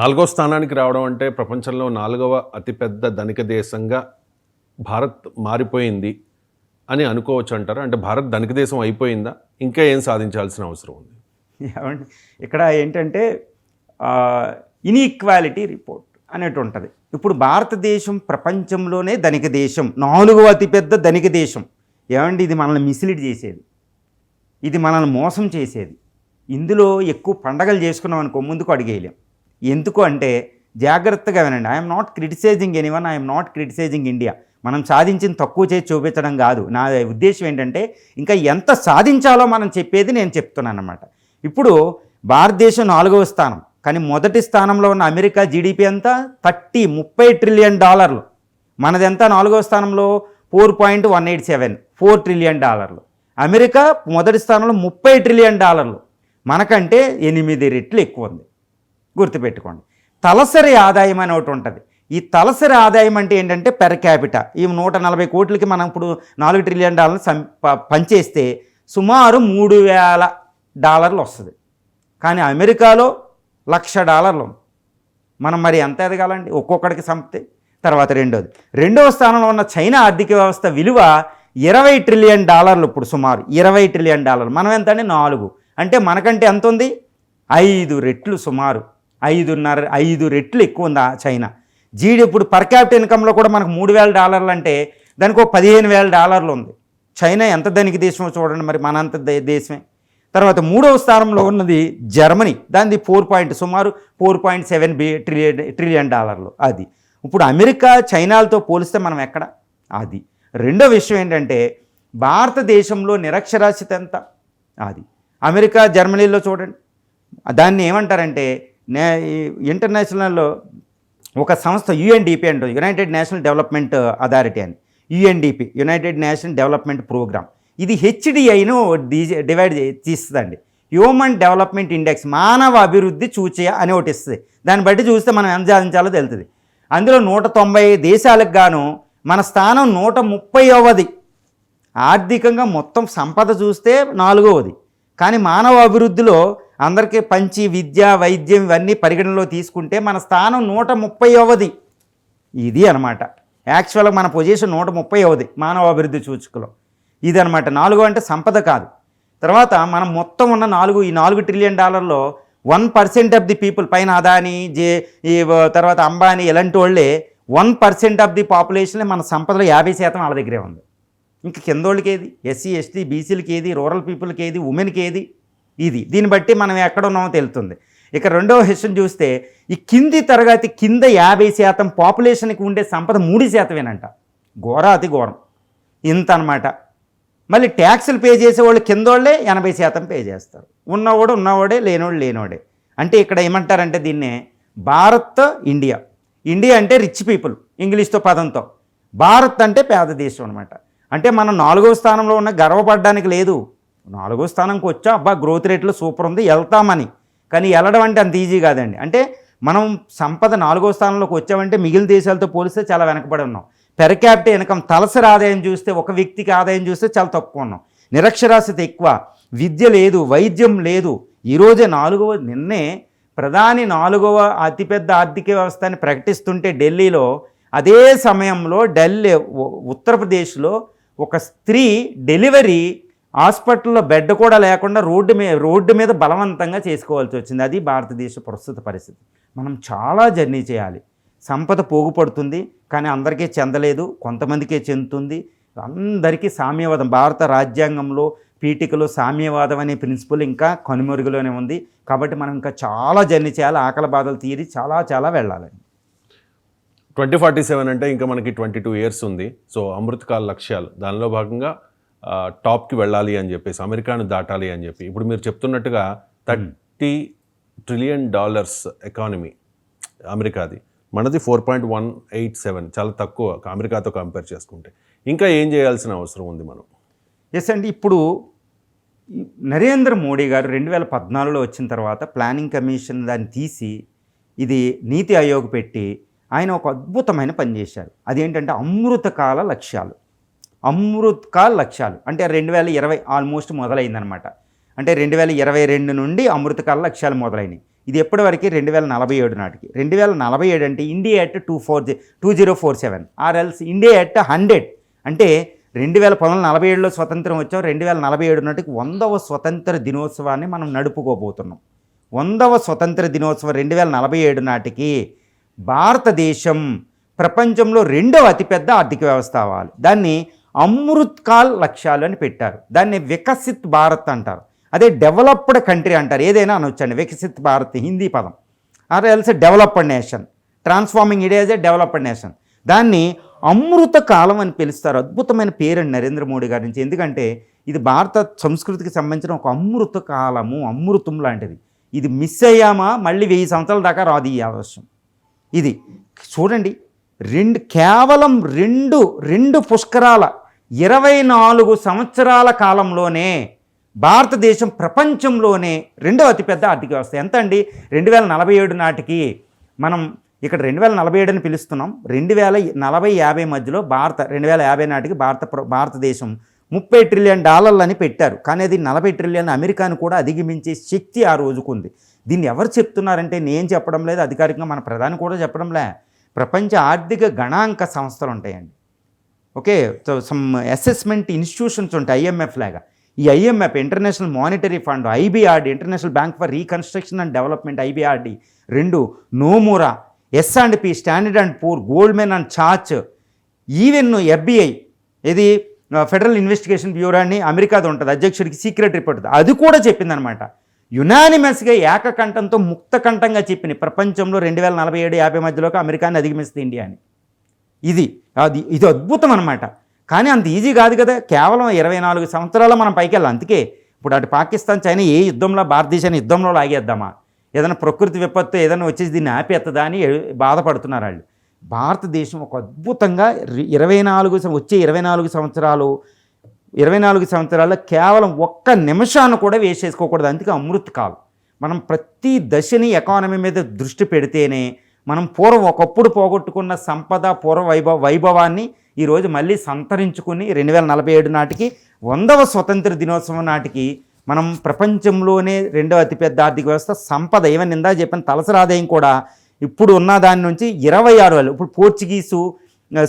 4వ స్థానానికి రావడం అంటే ప్రపంచంలో 4వ అతిపెద్ద ధనిక దేశంగా భారత్ మారిపోయింది అని అనుకోవచ్చు అంటారు. అంటే భారత్ ధనిక దేశం అయిపోయిందా? ఇంకా ఏం సాధించాల్సిన అవసరం ఉంది? ఏమంటే ఇక్కడ ఏంటంటే ఇన్ఈక్వాలిటీ రిపోర్ట్ అనేటి ఉంటుంది. ఇప్పుడు భారతదేశం ప్రపంచంలోనే ధనిక దేశం, 4వ అతిపెద్ద ధనిక దేశం. ఏమంటే ఇది మనల్ని మిస్లీడ్ చేసేది, ఇది మనల్ని మోసం చేసేది. ఇందులో ఎక్కువ పండగలు చేసుకున్నాం అనుకో ముందుకు అడిగేయలేం. ఎందుకు అంటే జాగ్రత్తగా వినండి. I'm not criticising anyone, I'm not criticising India. మనం సాధించిన తక్కువ చేసి చూపించడం కాదు. నా ఉద్దేశం ఏంటంటే ఇంకా ఎంత సాధించాలో మనం చెప్పేది నేను చెప్తున్నాను అన్నమాట. ఇప్పుడు భారతదేశం 4వ స్థానం, కానీ మొదటి స్థానంలో ఉన్న అమెరికా జీడిపి అంతా $30 ట్రిలియన్. మనదెంత 4వ స్థానంలో? 4.187, $4 ట్రిలియన్. అమెరికా మొదటి స్థానంలో $30 ట్రిలియన్. మనకంటే 8 రెట్లు ఎక్కువ ఉంది. గుర్తుపెట్టుకోండి. తలసరి ఆదాయం అని ఒకటి ఉంటుంది. ఈ తలసరి ఆదాయం అంటే ఏంటంటే పెర్ క్యాపిటా. ఈ 140 కోట్లకి మనం ఇప్పుడు $4 ట్రిలియన్ పంచేస్తే సుమారు $3,000 వస్తుంది. కానీ అమెరికాలో $1,00,000. మనం మరి ఎంత ఎదగాలండి ఒక్కొక్కడికి సంపతే? తర్వాత రెండవ స్థానంలో ఉన్న చైనా ఆర్థిక వ్యవస్థ విలువ $20 ట్రిలియన్. ఇప్పుడు సుమారు $20 ట్రిలియన్. మనం ఎంత అండి? 4. అంటే మనకంటే ఎంత ఉంది? 5 రెట్లు, సుమారు 5 రెట్లు ఎక్కువ ఉంది చైనా. ఇప్పుడు పర్ క్యాపిటల్ ఇన్కంలో కూడా మనకు $3,000 అంటే దానికి ఒక $15,000 ఉంది. చైనా ఎంత ధనిక దేశమో చూడండి, మరి మనంత దేశమే. తర్వాత 3వ స్థానంలో ఉన్నది జర్మనీ, దానిది సుమారు $4.7 ట్రిలియన్. అది ఇప్పుడు అమెరికా, చైనాలతో పోలిస్తే మనం ఎక్కడ? అది. రెండో విషయం ఏంటంటే భారతదేశంలో నిరక్షరాస్యత ఎంత? అది అమెరికా, జర్మనీలో చూడండి. దాన్ని ఏమంటారంటే ఇంటర్నేషనల్లో ఒక సంస్థ యుఎన్డిపి అంటుంది, యునైటెడ్ నేషనల్ డెవలప్మెంట్ అథారిటీ అని. UNDP, United National Development Programme. ఇది హెచ్డిఐను డివైడ్ తీస్తుందండి. హ్యూమన్ డెవలప్మెంట్ ఇండెక్స్, మానవ అభివృద్ధి సూచిక అని ఒకటి ఇస్తుంది. దాన్ని బట్టి చూస్తే మనం ఎంత సాధించాలో తెలుస్తుంది. అందులో 190 దేశాలకు గాను మన స్థానం 130వ. ఆర్థికంగా మొత్తం సంపద చూస్తే 4వది. కానీ మానవ అభివృద్ధిలో అందరికీ పంచి, విద్య, వైద్యం ఇవన్నీ పరిగణనలో తీసుకుంటే మన స్థానం 130వ. ఇది అనమాట. యాక్చువల్గా మన పొజిషన్ 130వ మానవ అభివృద్ధి సూచికలో. ఇది అనమాట. 4 అంటే సంపద కాదు. తర్వాత మనం మొత్తం ఉన్న ఈ $4 ట్రిలియన్ 1% ఆఫ్ ది పీపుల్, పైన అదాని, తర్వాత అంబానీ ఇలాంటి వాళ్ళే 1% ఆఫ్ ది పాపులేషన్. మన సంపదలో 50% వాళ్ళ దగ్గరే ఉంది. ఇంకా కింద వాళ్ళకి ఏది? ఎస్సీ, ఎస్టీ, బీసీలకి ఏది? రూరల్ పీపుల్కి ఏది? ఉమెన్కి ఏది? ఇది. దీన్ని బట్టి మనం ఎక్కడ ఉన్నామో తెలుస్తుంది. ఇక రెండవ విషయం చూస్తే ఈ కింది తరగతి కింద 50% పాపులేషన్కి ఉండే సంపద 3%. ఘోర, అతి ఘోరం. ఇంత అనమాట. మళ్ళీ ట్యాక్సులు పే చేసేవాళ్ళు కింద వాళ్ళే 80% పే చేస్తారు. ఉన్నవాడే, లేనోడే. అంటే ఇక్కడ ఏమంటారంటే దీన్నే భారత్, ఇండియా. ఇండియా అంటే రిచ్ పీపుల్ ఇంగ్లీష్తో పదంతో, భారత్ అంటే పేద దేశం అనమాట. అంటే మనం 4వ స్థానంలో ఉన్న గర్వపడడానికి లేదు. 4వ స్థానంకి వచ్చా, అబ్బా గ్రోత్ రేట్లో సూపర్ ఉంది, వెళ్తామని. కానీ వెళ్ళడం అంటే అంత ఈజీ కాదండి. అంటే మనం సంపద 4వ స్థానంలోకి వచ్చామంటే మిగిలిన దేశాలతో పోలిస్తే చాలా వెనకబడి ఉన్నాం. పెర్ క్యాపిటల్ ఇన్కమ్ తలసరి ఆదాయం చూస్తే ఒక వ్యక్తికి ఆదాయం చూస్తే చాలా తక్కువ ఉన్నాం. నిరక్షరాస్యత ఎక్కువ, విద్య లేదు, వైద్యం లేదు. ఈరోజే నిన్నే ప్రధాని 4వ అతిపెద్ద ఆర్థిక వ్యవస్థని ప్రకటిస్తుంటే ఢిల్లీలో, అదే సమయంలో ఉత్తరప్రదేశ్లో ఒక స్త్రీ డెలివరీ హాస్పిటల్లో బెడ్ కూడా లేకుండా రోడ్డు మీద బలవంతంగా చేసుకోవాల్సి వచ్చింది. అది భారతదేశ ప్రస్తుత పరిస్థితి. మనం చాలా జర్నీ చేయాలి. సంపద పోగుపడుతుంది, కానీ అందరికీ చెందలేదు, కొంతమందికే చెందుతుంది. అందరికీ సామ్యవాదం, భారత రాజ్యాంగంలో పీఠికలో సామ్యవాదం అనే ప్రిన్సిపల్ ఇంకా కనుమరుగులోనే ఉంది. కాబట్టి మనం ఇంకా చాలా జర్నీ చేయాలి, ఆకలి బాధలు తీరి చాలా చాలా వెళ్ళాలండి. 2047 అంటే ఇంకా మనకి 22 ఇయర్స్ ఉంది. సో అమృతకాల లక్ష్యాలు దానిలో భాగంగా టాప్కి వెళ్ళాలి అని చెప్పేసి, అమెరికాను దాటాలి అని చెప్పి, ఇప్పుడు మీరు చెప్తున్నట్టుగా $30 ట్రిలియన్ ఎకానమీ అమెరికాది, మనది 4.187, చాలా తక్కువ అమెరికాతో కంపేర్ చేసుకుంటే. ఇంకా ఏం చేయాల్సిన అవసరం ఉంది మనం? ఎస్ అండి, ఇప్పుడు నరేంద్ర మోడీ గారు 2014లో వచ్చిన తర్వాత ప్లానింగ్ కమిషన్ దాన్ని తీసి ఇది నీతి ఆయోగ్ పెట్టి ఆయన ఒక అద్భుతమైన పని చేశారు. అదేంటంటే అమృతకాల లక్ష్యాలు. అంటే 2020 ఆల్మోస్ట్ మొదలైందనమాట. అంటే 2022 నుండి అమృతకాల లక్ష్యాలు మొదలైనవి. ఇది ఎప్పటివరకు 2047 నాటికి. 2047 అంటే ఇండియా ఎట్ 2047 ఆర్ఎల్స్ ఇండియా ఎట్ 100. అంటే 2047లో స్వతంత్రం వచ్చాం, 2047 నాటికి 100వ స్వతంత్ర దినోత్సవాన్ని మనం నడుపుకోబోతున్నాం. 100వ స్వతంత్ర దినోత్సవం 2047 నాటికి భారతదేశం ప్రపంచంలో 2వ అతిపెద్ద ఆర్థిక వ్యవస్థ అవ్వాలి. దాన్ని అమృత్కాల్ లక్ష్యాలు అని పెట్టారు. దాన్ని వికసిత్ భారత్ అంటారు. అదే డెవలప్డ్ కంట్రీ అంటారు. ఏదైనా అనొచ్చండి, వికసిత్ భారత్ హిందీ పదం. Or else developed nation, transforming India as a developed nation. దాన్ని అమృత కాలం అని పిలుస్తారు. అద్భుతమైన పేరండి నరేంద్ర మోడీ గారి నుంచి. ఎందుకంటే ఇది భారత సంస్కృతికి సంబంధించిన ఒక అమృత కాలము, అమృతం లాంటిది. ఇది మిస్ అయ్యామా మళ్ళీ 1000 సంవత్సరాల దాకా రాదు ఈ అవకాశం. ఇది చూడండి, కేవలం రెండు పుష్కరాల 24 సంవత్సరాల కాలంలోనే భారతదేశం ప్రపంచంలోనే 2వ అతిపెద్ద ఆర్థిక వ్యవస్థ. ఎంత అండి? 2047 నాటికి మనం ఇక్కడ 2047 అని పిలుస్తున్నాం. 2040-50 మధ్యలో 2050 నాటికి భారతదేశం $30 ట్రిలియన్ అని పెట్టారు. కానీ అది 40 ట్రిలియన్ అమెరికాను కూడా అధిగమించే శక్తి ఆ రోజుకుంది. దీన్ని ఎవరు చెప్తున్నారంటే నేను చెప్పడం లేదు, అధికారికంగా మన ప్రధాని కూడా చెప్పడంలే. ప్రపంచ ఆర్థిక గణాంక సంస్థలు ఉంటాయండి. ఓకే, సమ్ అసెస్మెంట్ ఇన్స్టిట్యూషన్స్ ఉంటాయి, ఐఎంఎఫ్ లాగా. ఈ IMF, international monetary fund, IBRD, international bank for reconstruction and development, IBRD 2, Nomura, S&P, Standard and Poor, Goldman and Sachs, even FBI, ఇది ఫెడరల్ ఇన్వెస్టిగేషన్ బ్యూరో అని అమెరికాది ఉంటుంది, అధ్యక్షుడికి సీక్రెట్ రిపోర్ట్, అది కూడా చెప్పిందనమాట. యునానిమస్గా ఏకకంఠంతో ముక్తకంఠంగా చెప్పింది ప్రపంచంలో 2047-50 మధ్యలోకి అమెరికాని అధిగమిస్తుంది ఇండియా అని. ఇది అద్భుతం అనమాట. కానీ అంత ఈజీ కాదు కదా, కేవలం 24 సంవత్సరాలు మనం పైకి వెళ్ళాలి. అందుకే ఇప్పుడు అటు పాకిస్తాన్, చైనా ఏ యుద్ధంలో భారతదేశాన్ని యుద్ధంలో లాగేద్దామా, ఏదైనా ప్రకృతి విపత్తు ఏదైనా వచ్చేసి దీన్ని ఆపేస్తుందా అని బాధపడుతున్నారు వాళ్ళు. భారతదేశం ఒక అద్భుతంగా వచ్చే 24 సంవత్సరాలు కేవలం ఒక్క నిమిషాన్ని కూడా వేస్ట్ చేసుకోకూడదు. అందుకే అమృత్ కాలం. మనం ప్రతి దశని ఎకానమీ మీద దృష్టి పెడితేనే మనం ఒకప్పుడు పోగొట్టుకున్న సంపద, వైభవాన్ని ఈరోజు మళ్ళీ సంతరించుకుని 2047 నాటికి 100వ స్వతంత్ర దినోత్సవం నాటికి మనం ప్రపంచంలోనే 2వ అతిపెద్ద ఆర్థిక వ్యవస్థ. సంపద ఏమని ఇందా చెప్పిన తలసరి ఆదాయం కూడా ఇప్పుడు ఉన్న దాని నుంచి 26,000, ఇప్పుడు పోర్చుగీసు,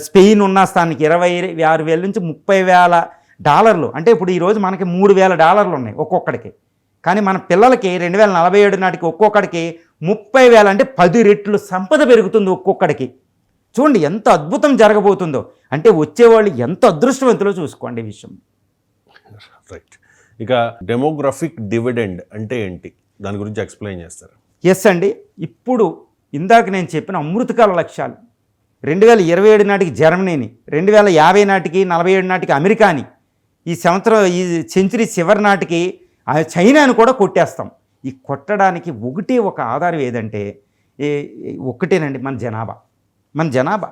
స్పెయిన్ ఉన్న స్థానానికి 26,000 నుంచి $30,000. అంటే ఇప్పుడు ఈరోజు మనకి $3,000 ఉన్నాయి ఒక్కొక్కడికి. కానీ మన పిల్లలకి 2047 నాటికి ఒక్కొక్కడికి 30,000, అంటే 10 రెట్లు సంపద పెరుగుతుంది ఒక్కొక్కడికి. చూడండి ఎంత అద్భుతం జరగబోతుందో. అంటే వచ్చేవాళ్ళు ఎంత అదృష్టవంతులో చూసుకోండి ఈ విషయం. రైట్. ఇక డెమోగ్రఫిక్ డివిడెండ్ అంటే ఏంటి, దాని గురించి ఎక్స్ప్లెయిన్ చేస్తారు? ఎస్ అండి, ఇప్పుడు ఇందాక నేను చెప్పిన అమృతకాల లక్ష్యాలు 2027 నాటికి జర్మనీని, 2050 నాటికి 47 నాటికి అమెరికాని, ఈ సెంచరీ చివరి నాటికి చైనాను కూడా కొట్టేస్తాం. ఈ కొట్టడానికి ఒక ఆధారం ఏదంటే ఒక్కటేనండి, మన జనాభా.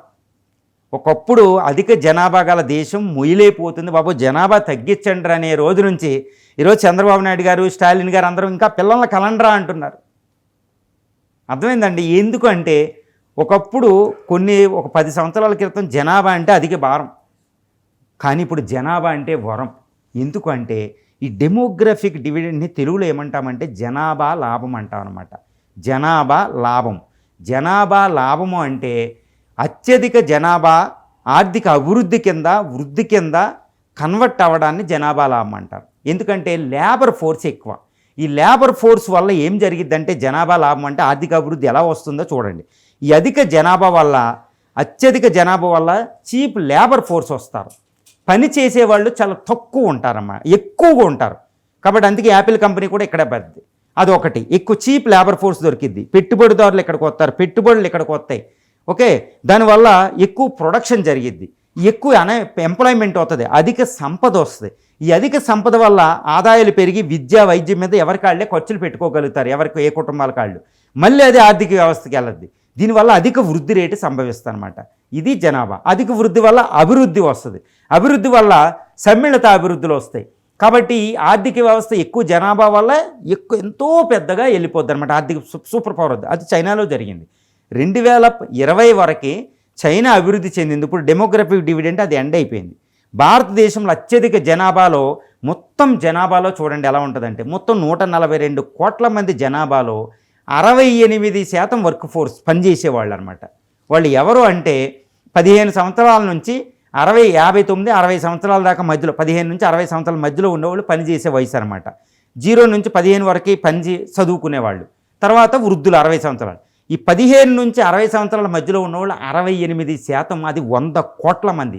ఒకప్పుడు అధిక జనాభా గల దేశం మొయిలైపోతుంది, బాబు జనాభా తగ్గించండి అనే రోజు నుంచి ఈరోజు చంద్రబాబు నాయుడు గారు, స్టాలిన్ గారు అందరూ ఇంకా పిల్లల కలండ్రా అంటున్నారు. అర్థమైందండి. ఎందుకు అంటే ఒకప్పుడు ఒక 10 సంవత్సరాల క్రితం జనాభా అంటే అధిక భారం, కానీ ఇప్పుడు జనాభా అంటే వరం. ఎందుకు అంటే ఈ డెమోగ్రఫిక్ డివిడెండ్ని తెలుగులో ఏమంటామంటే జనాభా లాభం అంటాం అనమాట. జనాభా లాభం. జనాభా లాభము అంటే అత్యధిక జనాభా ఆర్థిక అభివృద్ధి కింద వృద్ధి కింద కన్వర్ట్ అవ్వడాన్ని జనాభా లాభం అంటారు. ఎందుకంటే లేబర్ ఫోర్స్ ఎక్కువ. ఈ లేబర్ ఫోర్స్ వల్ల ఏం జరిగిద్దంటే జనాభా లాభం అంటే ఆర్థిక అభివృద్ధి ఎలా వస్తుందో చూడండి. ఈ అధిక జనాభా వల్ల అత్యధిక జనాభా వల్ల చీప్ లేబర్ ఫోర్స్ వస్తారు. పని చేసేవాళ్ళు చాలా తక్కువ ఉంటారమ్మా, ఎక్కువగా ఉంటారు. కాబట్టి అందుకే యాపిల్ కంపెనీ కూడా ఇక్కడే పెద్దది. అదొకటి, ఎక్కువ చీప్ లేబర్ ఫోర్స్ దొరికిద్ది. పెట్టుబడిదారులు ఇక్కడికి వస్తారు, పెట్టుబడులు ఇక్కడికి వస్తాయి. ఓకే, దానివల్ల ఎక్కువ ప్రొడక్షన్ జరిగిద్ది, ఎక్కువ ఎంప్లాయ్మెంట్ అవుతుంది, అధిక సంపద వస్తుంది. ఈ అధిక సంపద వల్ల ఆదాయాలు పెరిగి విద్య వైద్యం మీద ఎవరి కాళ్ళే ఖర్చులు పెట్టుకోగలుగుతారు, ఎవరికి ఏ కుటుంబాల కాళ్ళు. మళ్ళీ అది ఆర్థిక వ్యవస్థకి వెళ్ళద్ది. దీనివల్ల అధిక వృద్ధి రేటు సంభవిస్తుంది అనమాట. ఇది జనాభా. అధిక వృద్ధి వల్ల అభివృద్ధి వస్తుంది, అభివృద్ధి వల్ల సమ్మిళిత అభివృద్ధులు వస్తాయి. కాబట్టి ఆర్థిక వ్యవస్థ ఎక్కువ జనాభా వల్ల ఎంతో పెద్దగా వెళ్ళిపోద్ది అనమాట. ఆర్థిక సూపర్ పవర్ వద్దు. అది చైనాలో జరిగింది. 2020 వరకే చైనా అభివృద్ధి చెందింది. ఇప్పుడు డెమోగ్రఫిక్ డివిడెండ్ అది ఎండ్ అయిపోయింది. భారతదేశంలో అత్యధిక జనాభాలో మొత్తం జనాభాలో చూడండి ఎలా ఉంటుందంటే మొత్తం 142 కోట్ల మంది జనాభాలో 68% వర్క్ ఫోర్స్ పనిచేసేవాళ్ళు అనమాట. వాళ్ళు ఎవరు అంటే 15 సంవత్సరాల నుంచి 59-60 సంవత్సరాల దాకా మధ్యలో, 15 నుంచి 60 సంవత్సరాల మధ్యలో ఉన్నవాళ్ళు పనిచేసే వయసు అనమాట. 0 నుంచి 15 వరకు చదువుకునేవాళ్ళు. తర్వాత వృద్ధులు 60 సంవత్సరాలు. ఈ 15 నుంచి 60 సంవత్సరాల మధ్యలో ఉన్నవాళ్ళు 68%, అది 100 కోట్ల మంది.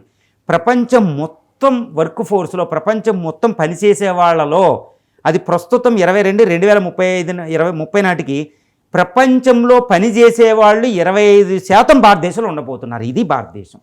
ప్రపంచం మొత్తం వర్క్ ఫోర్స్లో, ప్రపంచం మొత్తం పనిచేసే వాళ్ళలో అది ప్రస్తుతం 2030 నాటికి ప్రపంచంలో పనిచేసేవాళ్ళు 25% భారతదేశంలో ఉండబోతున్నారు. ఇది భారతదేశం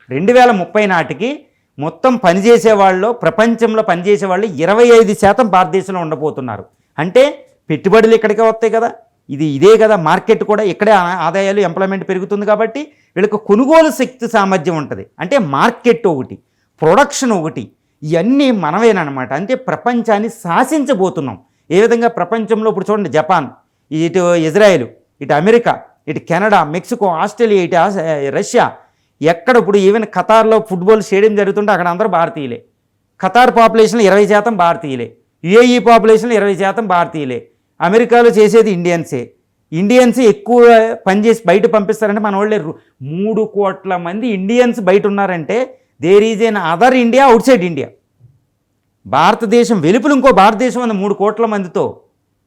2030 నాటికి మొత్తం పనిచేసేవాళ్ళు, ప్రపంచంలో పనిచేసేవాళ్ళు 25% భారతదేశంలో ఉండబోతున్నారు. అంటే పెట్టుబడులు ఇక్కడికే వస్తాయి కదా, ఇదే కదా మార్కెట్ కూడా, ఇక్కడే ఆదాయాలు ఎంప్లాయ్మెంట్ పెరుగుతుంది. కాబట్టి వీళ్ళకి కొనుగోలు శక్తి సామర్థ్యం ఉంటుంది. అంటే మార్కెట్ ఒకటి, ప్రొడక్షన్ ఒకటి, ఇవన్నీ మనమేనమాట. అంటే ప్రపంచాన్ని శాసించబోతున్నాం. ఏ విధంగా ప్రపంచంలో ఇప్పుడు చూడండి, జపాన్, ఇటు ఇజ్రాయెల్, ఇటు అమెరికా, ఇటు కెనడా, మెక్సికో, ఆస్ట్రేలియా, ఇటు రష్యా, ఎక్కడ ఇప్పుడు ఈవెన్ ఖతార్లో ఫుట్బాల్ స్టేడియం జరుగుతుంటే అక్కడ అందరూ భారతీయులే. ఖతార్ పాపులేషన్ 20% భారతీయులే, యుఏఈ పాపులేషన్ 20% భారతీయులే. అమెరికాలో చేసేది ఇండియన్స్ ఎక్కువ పనిచేసి బయట పంపిస్తారంటే మన వాళ్ళే 3 కోట్ల మంది ఇండియన్స్ బయట ఉన్నారంటే there is an other India outside India. భారతదేశం వెలుపులు ఇంకో భారతదేశం ఉంది 3 కోట్ల మందితో.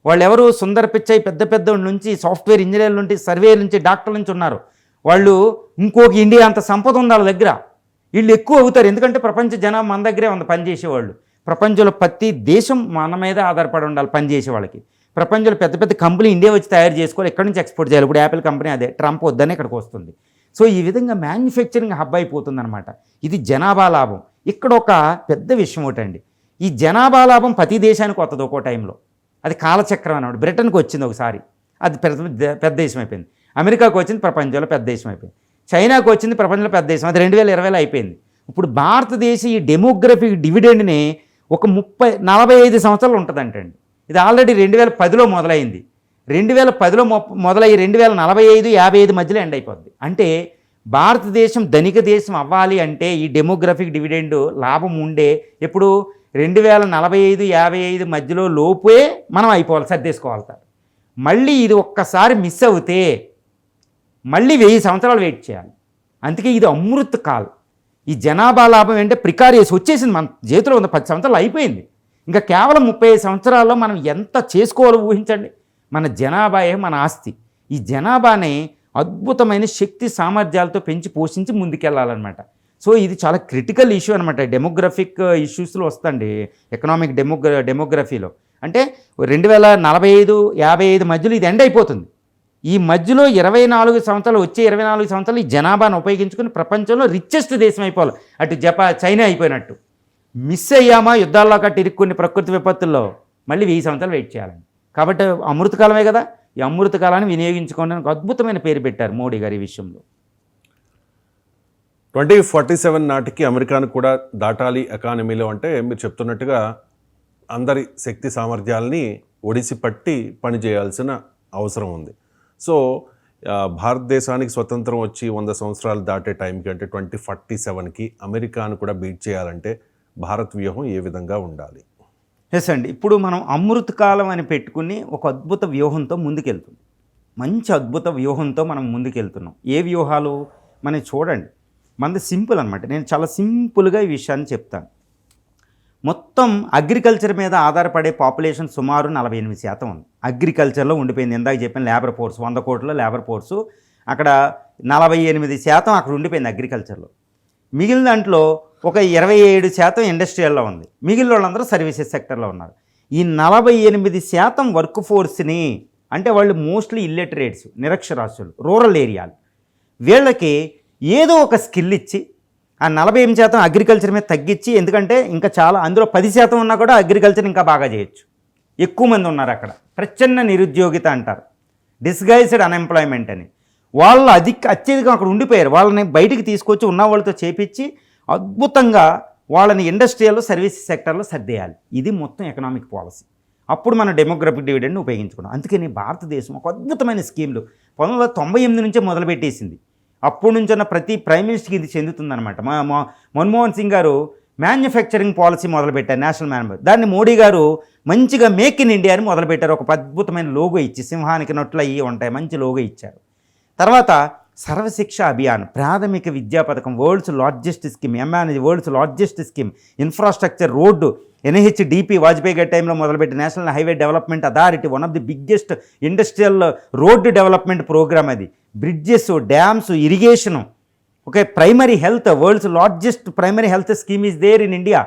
వాళ్ళు ఎవరు? సుందర్ పిచ్చై పెద్ద పెద్ద నుంచి, సాఫ్ట్వేర్ ఇంజనీర్ల నుంచి, సర్వేల నుంచి, డాక్టర్ల నుంచి ఉన్నారు. వాళ్ళు ఇంకొక ఇండియా అంత సంపద ఉంది వాళ్ళ దగ్గర. వీళ్ళు ఎక్కువ అవుతారు, ఎందుకంటే ప్రపంచ జనాభా మన దగ్గరే ఉంది పనిచేసేవాళ్ళు. ప్రపంచంలో ప్రతి దేశం మన మీద ఆధారపడి ఉండాలి పనిచేసే వాళ్ళకి. ప్రపంచంలో పెద్ద పెద్ద కంపెనీ ఇండియా వచ్చి తయారు చేసుకోవాలి, ఎక్కడి నుంచి ఎక్స్పోర్ట్ చేయాలి. ఇప్పుడు యాపిల్ కంపెనీ అదే, ట్రంప్ వద్దనే ఇక్కడికి వస్తుంది. సో ఈ విధంగా మ్యానుఫ్యాక్చరింగ్ హబ్ అయిపోతుంది అనమాట. ఇది జనాభా లాభం. ఇక్కడ ఒక పెద్ద విషయం ఒకటండి, ఈ జనాభా లాభం ప్రతి దేశానికి వస్తుంది ఒక్కో టైంలో. అది కాలచక్రం అన్నమాట. బ్రిటన్కి వచ్చింది ఒకసారి, అది పెద్ద దేశం అయిపోయింది. అమెరికాకు వచ్చింది, ప్రపంచంలో పెద్ద దేశం అయిపోయింది. చైనాకు వచ్చింది, ప్రపంచంలో పెద్ద దేశం, అది 2020లో అయిపోయింది. ఇప్పుడు భారతదేశం ఈ డెమోగ్రఫిక్ డివిడెండ్ని ఒక 45 సంవత్సరాలు ఉంటుందంటండి. ఇది ఆల్రెడీ 2010లో మొదలైంది. 2010లో మొదలయ్యి 2045-55 మధ్యలో ఎండ్ అయిపోద్ది. అంటే భారతదేశం ధనిక దేశం అవ్వాలి అంటే ఈ డెమోగ్రఫిక్ డివిడెండ్ లాభం ఉండే ఎప్పుడు 2045-55 మధ్యలో లోపే మనం అయిపోవాలి, సర్దేసుకోవాలి సార్. మళ్ళీ ఇది ఒక్కసారి మిస్ అవుతే మళ్ళీ 1000 సంవత్సరాలు వెయిట్ చేయాలి. అందుకే ఇది అమృత్ కాల్. ఈ జనాభా లాభం అంటే ప్రికారియస్ వచ్చేసింది, మన చేతిలో ఉంది. 10 సంవత్సరాలు అయిపోయింది, ఇంకా కేవలం 35 సంవత్సరాల్లో మనం ఎంత చేసుకోవాలో ఊహించండి. మన జనాభాయే మన ఆస్తి. ఈ జనాభాని అద్భుతమైన శక్తి సామర్థ్యాలతో పెంచి పోషించి ముందుకెళ్ళాలన్నమాట. సో ఇది చాలా క్రిటికల్ ఇష్యూ అనమాట. డెమోగ్రఫిక్ ఇష్యూస్లో వస్తుంది ఎకనామిక్ డెమోగ్రఫీలో. అంటే 2045-55 మధ్యలో ఇది ఎండ్ అయిపోతుంది. ఈ మధ్యలో 24 సంవత్సరాలు, వచ్చే 24 సంవత్సరాలు ఈ జనాభాను ఉపయోగించుకుని ప్రపంచంలో రిచెస్ట్ దేశం అయిపోవాలి. అటు చైనా అయిపోయినట్టు. మిస్ అయ్యామా యుద్ధాల్లో కట్టి ఇరుక్కుని ప్రకృతి విపత్తుల్లో, మళ్ళీ 1000 సంవత్సరాలు వెయిట్ చేయాలని. కాబట్టి అమృతకాలమే కదా, ఈ అమృతకాలాన్ని వినియోగించుకోవడానికి అద్భుతమైన పేరు పెట్టారు మోడీ గారు ఈ విషయంలో. 2047 నాటికి అమెరికాను కూడా దాటాలి ఎకానమీలో అంటే మీరు చెప్తున్నట్టుగా అందరి శక్తి సామర్థ్యాలని ఒడిసి పట్టి పనిచేయాల్సిన అవసరం ఉంది. సో భారతదేశానికి స్వతంత్రం వచ్చి 100 సంవత్సరాలు దాటే టైంకి అంటే 2047కి అమెరికాను కూడా బీట్ చేయాలంటే భారత్ వ్యూహం ఏ విధంగా ఉండాలి? ఎస్ అండి. ఇప్పుడు మనం అమృత కాలం అని పెట్టుకుని ఒక అద్భుత వ్యూహంతో ముందుకెళ్తున్నాం. మంచి అద్భుత వ్యూహంతో మనం ముందుకెళ్తున్నాం. ఏ వ్యూహాలు మనం చూడండి, మనది సింపుల్ అనమాట. నేను చాలా సింపుల్గా ఈ విషయాన్ని చెప్తాను. మొత్తం అగ్రికల్చర్ మీద ఆధారపడే పాపులేషన్ సుమారు 48% ఉంది. అగ్రికల్చర్లో ఉండిపోయింది. ఇందాక చెప్పిన లేబర్ ఫోర్స్ 100 కోట్ల లేబర్ ఫోర్సు అక్కడ 48% అక్కడ ఉండిపోయింది అగ్రికల్చర్లో. మిగిలిన దాంట్లో ఒక 27% ఇండస్ట్రియల్లో ఉంది. మిగిలిన వాళ్ళందరూ సర్వీసెస్ సెక్టర్లో ఉన్నారు. ఈ 48% వర్క్ ఫోర్స్ని, అంటే వాళ్ళు మోస్ట్లీ ఇల్లిటరేట్స్, నిరక్షరాస్యులు, రూరల్ ఏరియాలు, వీళ్ళకి ఏదో ఒక స్కిల్ ఇచ్చి ఆ 48% అగ్రికల్చర్ మీద తగ్గించి, ఎందుకంటే ఇంకా చాలా అందులో 10% ఉన్నా కూడా అగ్రికల్చర్ ఇంకా బాగా చేయొచ్చు. ఎక్కువ మంది ఉన్నారు అక్కడ. ప్రచన్న నిరుద్యోగిత అంటారు, డిస్గైజ్డ్ అన్ఎంప్లాయ్మెంట్ అని. వాళ్ళు అత్యధికం అక్కడ ఉండిపోయారు. వాళ్ళని బయటికి తీసుకొచ్చి ఉన్న వాళ్ళతో చేపించి అద్భుతంగా వాళ్ళని ఇండస్ట్రియల్ సర్వీస్ సెక్టర్లో సర్దేయాలి. ఇది మొత్తం ఎకనామిక్ పాలసీ. అప్పుడు మనం డెమోగ్రఫిక్ డివిడెండ్ని ఉపయోగించుకున్నాం. అందుకని భారతదేశం ఒక అద్భుతమైన స్కీమ్లు 1998 నుంచే మొదలుపెట్టేసింది. అప్పటి నుంచి ఉన్న ప్రతి ప్రైమ్ మినిస్టర్కి ఇది చెందుతుందన్నమాట. మన్మోహన్ సింగ్ గారు మ్యానుఫ్యాక్చరింగ్ పాలసీ మొదలుపెట్టారు, నేషనల్ మ్యానుఫ్యాక్చరింగ్. దాన్ని మోడీ గారు మంచిగా మేక్ ఇన్ ఇండియా అని మొదలుపెట్టారు. ఒక అద్భుతమైన లోగో ఇచ్చి, సింహానికి నొట్లు అయ్యి ఉంటాయి, మంచి లోగో ఇచ్చారు. తర్వాత సర్వశిక్ష అభియాన్, ప్రాథమిక విద్యా పథకం, world's largest scheme, world's largest scheme, infrastructure, road, NHDP Vajpayee గారి టైంలో మొదలుపెట్టిన national highway development authority, one of the biggest industrial road development programme అది. Bridges, dams, irrigation, okay, primary health, world's largest primary health scheme is there in India.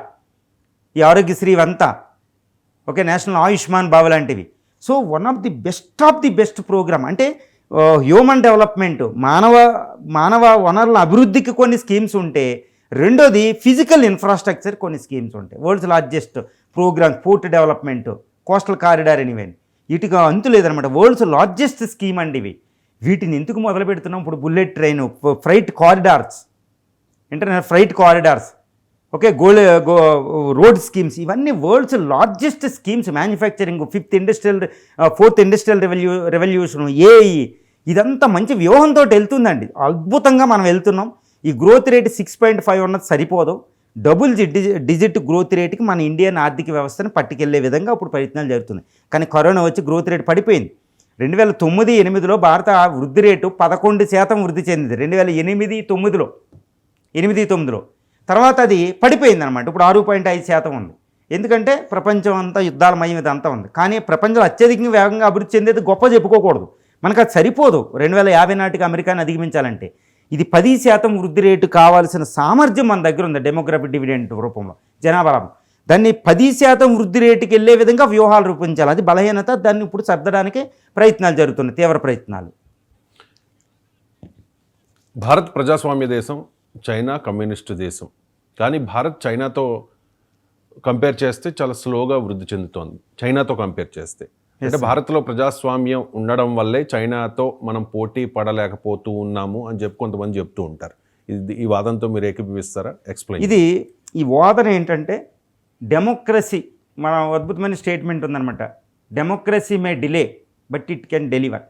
ఈ ఆరోగ్యశ్రీ అంతా, ఓకే, national Ayushman భావ లాంటివి. So one of the best programme. అంటే human development, మానవ వనరుల అభివృద్ధికి కొన్ని స్కీమ్స్ ఉంటే, రెండోది ఫిజికల్ ఇన్ఫ్రాస్ట్రక్చర్ కొన్ని స్కీమ్స్ ఉంటాయి. World's largest programme, port development, coastal corridor ఇవన్నీ, వీటికి అంతు లేదనమాట. వరల్డ్స్ లార్జెస్ట్ స్కీమ్ అండి ఇవి. వీటిని ఎందుకు మొదలు పెడుతున్నాం? ఇప్పుడు bullet train, freight corridors, international freight corridors, okay, road schemes, ఇవన్నీ world's largest schemes. Manufacturing, fourth industrial revolution, AI, ఇదంతా మంచి వ్యూహంతో వెళ్తుందండి. అద్భుతంగా మనం వెళ్తున్నాం. ఈ గ్రోత్ రేట్ 6.5 ఉన్నది సరిపోదు. డబుల్ డిజిట్ గ్రోత్ రేట్కి మన ఇండియన్ ఆర్థిక వ్యవస్థను పట్టుకెళ్లే విధంగా ఇప్పుడు ప్రయత్నాలు జరుగుతున్నాయి. కానీ కరోనా వచ్చి గ్రోత్ రేట్ పడిపోయింది. 2009-8లో భారత వృద్ధి రేటు 11% వృద్ధి చెందింది. 2008-9లో తర్వాత అది పడిపోయింది అనమాట. ఇప్పుడు 6.5% ఉంది. ఎందుకంటే ప్రపంచం అంతా యుద్ధాలమయం ఇదంతా ఉంది. కానీ ప్రపంచంలో అత్యధికంగా వేగంగా అభివృద్ధి చెందేది గొప్ప చెప్పుకోకూడదు. మనకు అది సరిపోదు. 2050 నాటికి అమెరికాని అధిగమించాలంటే ఇది 10% వృద్ధి రేటు కావాల్సిన సామర్థ్యం మన దగ్గర ఉంది. డెమోగ్రఫిక్ డివిడెండ్ రూపంలో జనాభా లాభం, దాన్ని 10% వృద్ధి రేటుకి వెళ్ళే విధంగా వ్యూహాలు రూపొందించాలి. అది బలహీనత. దాన్ని ఇప్పుడు సర్దడానికి ప్రయత్నాలు జరుగుతున్నాయి, తీవ్ర ప్రయత్నాలు. భారత్ ప్రజాస్వామ్య దేశం, చైనా కమ్యూనిస్టు దేశం. కానీ భారత్ చైనాతో కంపేర్ చేస్తే చాలా స్లోగా వృద్ధి చెందుతోంది. చైనాతో కంపేర్ చేస్తే అంటే భారత్లో ప్రజాస్వామ్యం ఉండడం వల్లే చైనాతో మనం పోటీ పడలేకపోతూ ఉన్నాము అని చెప్పి కొంతమంది చెప్తూ ఉంటారు. ఈ వాదనతో మీరు ఏకీభవిస్తారా? ఎక్స్ప్లెయిన్. ఈ వాదన ఏంటంటే, డెమోక్రసీ, మన అద్భుతమైన స్టేట్మెంట్ ఉందన్నమాట. Democracy May delay but it can deliver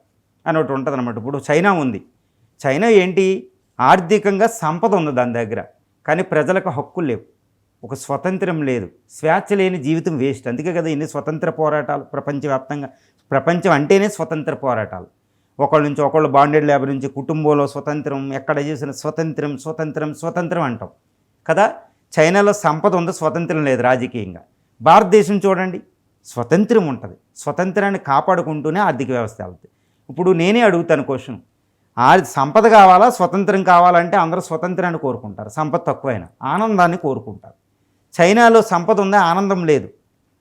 అని ఒకటి ఉంటుంది అనమాట. ఇప్పుడు చైనా ఉంది. చైనా ఏంటి, ఆర్థికంగా సంపద ఉంది దాని దగ్గర, కానీ ప్రజలకు హక్కులు లేవు, ఒక స్వతంత్రం లేదు, స్వేచ్ఛ లేని జీవితం వేస్ట్. అందుకే కదా ఇన్ని స్వతంత్ర పోరాటాలు ప్రపంచవ్యాప్తంగా. ప్రపంచం అంటేనే స్వతంత్ర పోరాటాలు. ఒకళ్ళ నుంచి ఒకళ్ళు, బాండెడ్ లేబర్ నుంచి, కుటుంబంలో స్వతంత్రం, ఎక్కడ చేసిన స్వతంత్రం స్వతంత్రం స్వతంత్రం అంటాం కదా. చైనాలో సంపద ఉంది, స్వతంత్రం లేదు రాజకీయంగా. భారతదేశం చూడండి, స్వతంత్రం ఉంటుంది. స్వతంత్రాన్ని కాపాడుకుంటూనే ఆర్థిక వ్యవస్థ వెళ్తుంది. ఇప్పుడు నేనే అడుగుతాను క్వశ్చన్, సంపద కావాలా స్వతంత్రం కావాలంటే అందరూ స్వతంత్రాన్ని కోరుకుంటారు, సంపద తక్కువైనా ఆనందాన్ని కోరుకుంటారు. చైనాలో సంపద ఉంది, ఆనందం లేదు.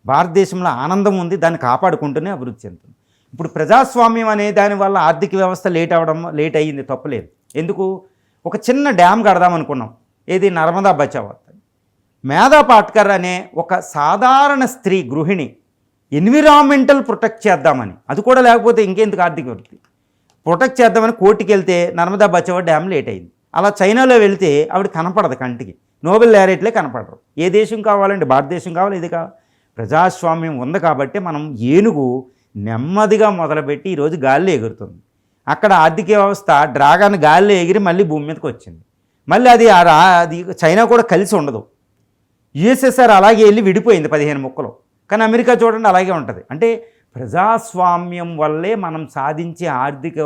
భారతదేశంలో ఆనందం ఉంది, దాన్ని కాపాడుకుంటూనే అభివృద్ధి చెందుతుంది. ఇప్పుడు ప్రజాస్వామ్యం అనే దానివల్ల ఆర్థిక వ్యవస్థ లేట్ అయ్యింది, తప్పలేదు. ఎందుకు? ఒక చిన్న డ్యామ్ కడదాం అనుకున్నాం, ఏది, నర్మదా బచావత్. మేధా పాట్కర్ అనే ఒక సాధారణ స్త్రీ గృహిణి ఎన్విరాన్మెంటల్ ప్రొటెక్ట్ చేద్దామని, అది కూడా లేకపోతే ఇంకెందుకు ఆర్థిక వృద్ధి, ప్రొటెక్ట్ చేద్దామని కోర్టుకి వెళ్తే నర్మదా బచావత్ డ్యామ్ లేట్ అయింది. అలా చైనాలో వెళితే ఆవిడ కనపడదు కంటికి, నోబెల్ లారెట్లే కనపడరు. ఏ దేశం కావాలండి? భారతదేశం కావాలి. ఇది కావాలి. ప్రజాస్వామ్యం ఉంది కాబట్టి మనం ఏనుగు నెమ్మదిగా మొదలుపెట్టి ఈరోజు గాలిలో ఎగురుతుంది. అక్కడ ఆర్థిక వ్యవస్థ డ్రాగన్ గాలిలో ఎగిరి మళ్ళీ భూమి మీదకి వచ్చింది. మళ్ళీ అది చైనా కూడా కలిసి ఉండదు. యుఎస్ఎస్ఆర్ అలాగే వెళ్ళి విడిపోయింది 15 ముక్కలు. కానీ అమెరికా చూడండి అలాగే ఉంటుంది. అంటే ప్రజాస్వామ్యం వల్లే మనం సాధించే ఆర్థిక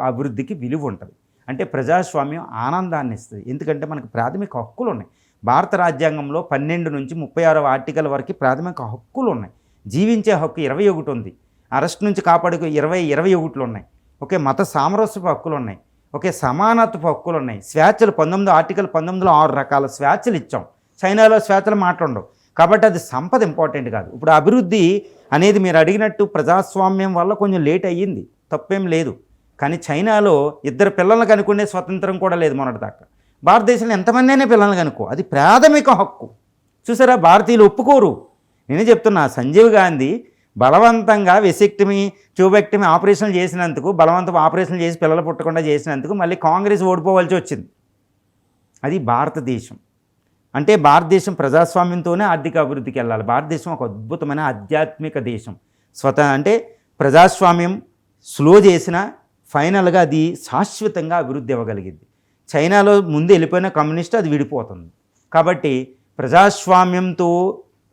అభివృద్ధికి విలువ ఉంటుంది. అంటే ప్రజాస్వామ్యం ఆనందాన్ని ఇస్తుంది. ఎందుకంటే మనకు ప్రాథమిక హక్కులు ఉన్నాయి. భారత రాజ్యాంగంలో 12 నుంచి 36వ ఆర్టికల్ వరకు ప్రాథమిక హక్కులు ఉన్నాయి. జీవించే హక్కు 21 ఉంది. అరెస్ట్ నుంచి కాపాడుకు 21 ఉన్నాయి. ఓకే, మత సామరస్యపు హక్కులు ఉన్నాయి. ఓకే, సమానత్వపు హక్కులు ఉన్నాయి. స్వేచ్ఛలు ఆర్టికల్ 19లో 6 రకాల స్వేచ్ఛలు ఇచ్చాం. చైనాలో స్వేచ్ఛలు మాట్లాడవు. కాబట్టి అది సంపద ఇంపార్టెంట్ కాదు. ఇప్పుడు అభివృద్ధి అనేది మీరు అడిగినట్టు ప్రజాస్వామ్యం వల్ల కొంచెం లేట్ అయ్యింది, తప్పేం లేదు. కానీ చైనాలో 2 పిల్లలను కనుక్కునే స్వతంత్రం కూడా లేదు మొన్నటిదాకా. భారతదేశంలో ఎంతమంది అయినా పిల్లలను కనుక్కో, అది ప్రాథమిక హక్కు. చూసారా, భారతీయులు ఒప్పుకోరు. నేనే చెప్తున్నా, సంజీవ్ గాంధీ బలవంతంగా వెసెక్టమీ ట్యూబెక్టమీ ఆపరేషన్లు చేసినందుకు, బలవంతం ఆపరేషన్లు చేసి పిల్లలు పుట్టకుండా చేసినందుకు మళ్ళీ కాంగ్రెస్ ఓడిపోవాల్సి వచ్చింది. అది భారతదేశం. అంటే భారతదేశం ప్రజాస్వామ్యంతోనే ఆర్థిక అభివృద్ధికి వెళ్ళాలి. భారతదేశం ఒక అద్భుతమైన ఆధ్యాత్మిక దేశం. అంటే ప్రజాస్వామ్యం స్లో చేసినా ఫైనల్గా అది శాశ్వతంగా అభివృద్ధి ఇవ్వగలిగింది. చైనాలో ముందు వెళ్ళిపోయిన కమ్యూనిస్ట్ అది విడిపోతుంది. కాబట్టి ప్రజాస్వామ్యంతో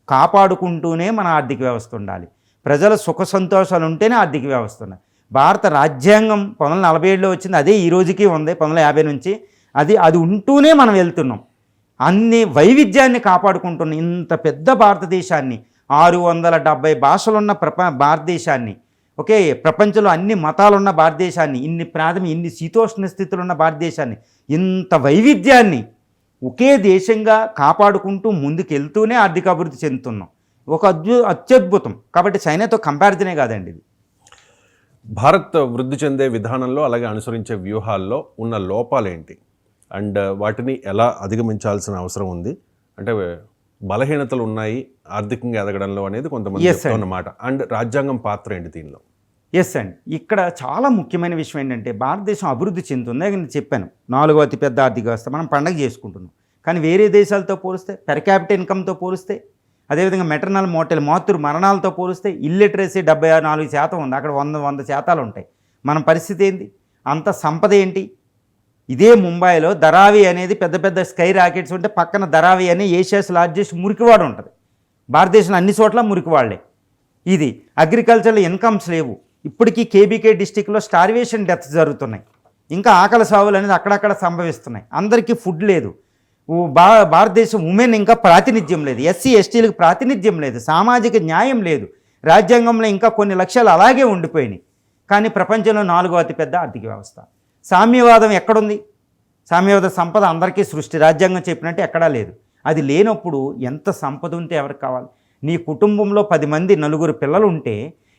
కాపాడుకుంటూనే మన ఆర్థిక వ్యవస్థ ఉండాలి. ప్రజల సుఖ సంతోషాలు ఉంటేనే ఆర్థిక వ్యవస్థ ఉండాలి. భారత రాజ్యాంగం 1947లో వచ్చింది, అదే ఈ రోజుకి ఉంది 1950 నుంచి. అది ఉంటూనే మనం వెళ్తున్నాం. అన్ని వైవిధ్యాన్ని కాపాడుకుంటున్న ఇంత పెద్ద భారతదేశాన్ని, 670 భాషలున్న భారతదేశాన్ని, ఓకే, ప్రపంచంలో అన్ని మతాలున్న భారతదేశాన్ని, ఇన్ని శీతోష్ణ స్థితులు ఉన్న భారతదేశాన్ని, ఇంత వైవిధ్యాన్ని ఒకే దేశంగా కాపాడుకుంటూ ముందుకు వెళ్తూనే ఆర్థిక అభివృద్ధి చెందుతున్నాం. ఒక అత్యద్భుతం. కాబట్టి చైనాతో కంపారిజనే కాదండి ఇది. భారత్ వృద్ధి చెందే విధానంలో అలాగే అనుసరించే వ్యూహాల్లో ఉన్న లోపాలేంటి అండ్ వాటిని ఎలా అధిగమించాల్సిన అవసరం ఉంది? అంటే బలహీనతలు ఉన్నాయి ఆర్థికంగా ఎదగడంలో అనేది కొంతమంది చెప్తున్నమాట. అండ్ రాజ్యాంగం పాత్ర ఏంటి దీనిలో? ఎస్ అండి, ఇక్కడ చాలా ముఖ్యమైన విషయం ఏంటంటే భారతదేశం అభివృద్ధి చెందుతుంది. నేను చెప్పాను 4వ అతిపెద్ద ఆర్థిక వ్యవస్థ, మనం పండగ చేసుకుంటున్నాం. కానీ వేరే దేశాలతో పోలిస్తే, పెర్ క్యాపిటల్ ఇన్కమ్తో పోలిస్తే, అదేవిధంగా మెటర్నల్ మాతృ మరణాలతో పోలిస్తే ఇల్లిటరసీ 74% ఉంది. అక్కడ 100% ఉంటాయి. మన పరిస్థితి ఏంటి? అంత సంపద ఏంటి? ఇదే ముంబైలో ధరావి అనేది పెద్ద పెద్ద స్కై రాకెట్స్ ఉంటే పక్కన ధరావి అనే ఏషియాస్ లార్జెస్ట్ మురికివాడు ఉంటుంది. భారతదేశంలో అన్ని చోట్ల మురికివాళ్లే. ఇది అగ్రికల్చర్లో ఇన్కమ్స్ లేవు. ఇప్పటికీ కేబీకే డిస్టిక్లో స్టార్వేషన్ డెత్స్ జరుగుతున్నాయి. ఇంకా ఆకలి సావులు అనేది అక్కడక్కడ సంభవిస్తున్నాయి. అందరికీ ఫుడ్ లేదు. భారతదేశం ఉమెన్ ఇంకా ప్రాతినిధ్యం లేదు. ఎస్సీ ఎస్టీలకు ప్రాతినిధ్యం లేదు. సామాజిక న్యాయం లేదు. రాజ్యాంగంలో ఇంకా కొన్ని లక్ష్యాలు అలాగే ఉండిపోయినాయి. కానీ ప్రపంచంలో 4వ అతిపెద్ద ఆర్థిక వ్యవస్థ. సామ్యవాదం ఎక్కడుంది? సామ్యవాద సంపద అందరికీ సృష్టి, రాజ్యాంగం చెప్పినట్టు ఎక్కడా లేదు. అది లేనప్పుడు ఎంత సంపద ఉంటే ఎవరికి కావాలి? నీ కుటుంబంలో 10 మంది 4 పిల్లలు ఉంటే,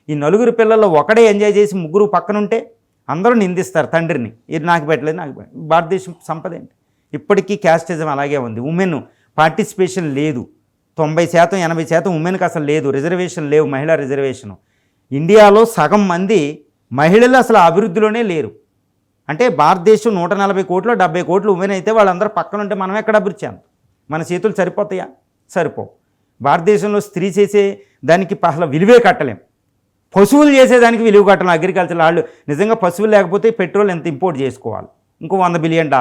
ఈ 4 పిల్లల్లో ఒకడే ఎంజాయ్ చేసి 3 పక్కనుంటే అందరూ నిందిస్తారు తండ్రిని, ఇది నాకు పెట్టలేదు నాకు. భారతదేశం సంపద ఏంటి? ఇప్పటికీ క్యాస్టిజం అలాగే ఉంది. ఉమెన్ పార్టిసిపేషన్ లేదు. 90% 80% ఉమెన్కి అసలు లేదు. రిజర్వేషన్ లేవు, మహిళా రిజర్వేషను. ఇండియాలో సగం మంది మహిళలు అసలు అభివృద్ధిలోనే లేరు. అంటే భారతదేశం 140 కోట్లు 70 కోట్లు ఉమెన్ అయితే వాళ్ళందరూ పక్కన ఉంటే మనం ఎక్కడ అభివృద్ధి చేయాలి? మన చేతులు సరిపోతాయా? సరిపోవు. భారతదేశంలో స్త్రీ చేసే దానికి అసలు విలువే కట్టలేం. పశువులు చేసేదానికి విలువ కట్టలేం. అగ్రికల్చర్ వాళ్ళు నిజంగా పశువులు లేకపోతే పెట్రోల్ ఎంత ఇంపోర్ట్ చేసుకోవాలి, ఇంకో $100 బిలియన్.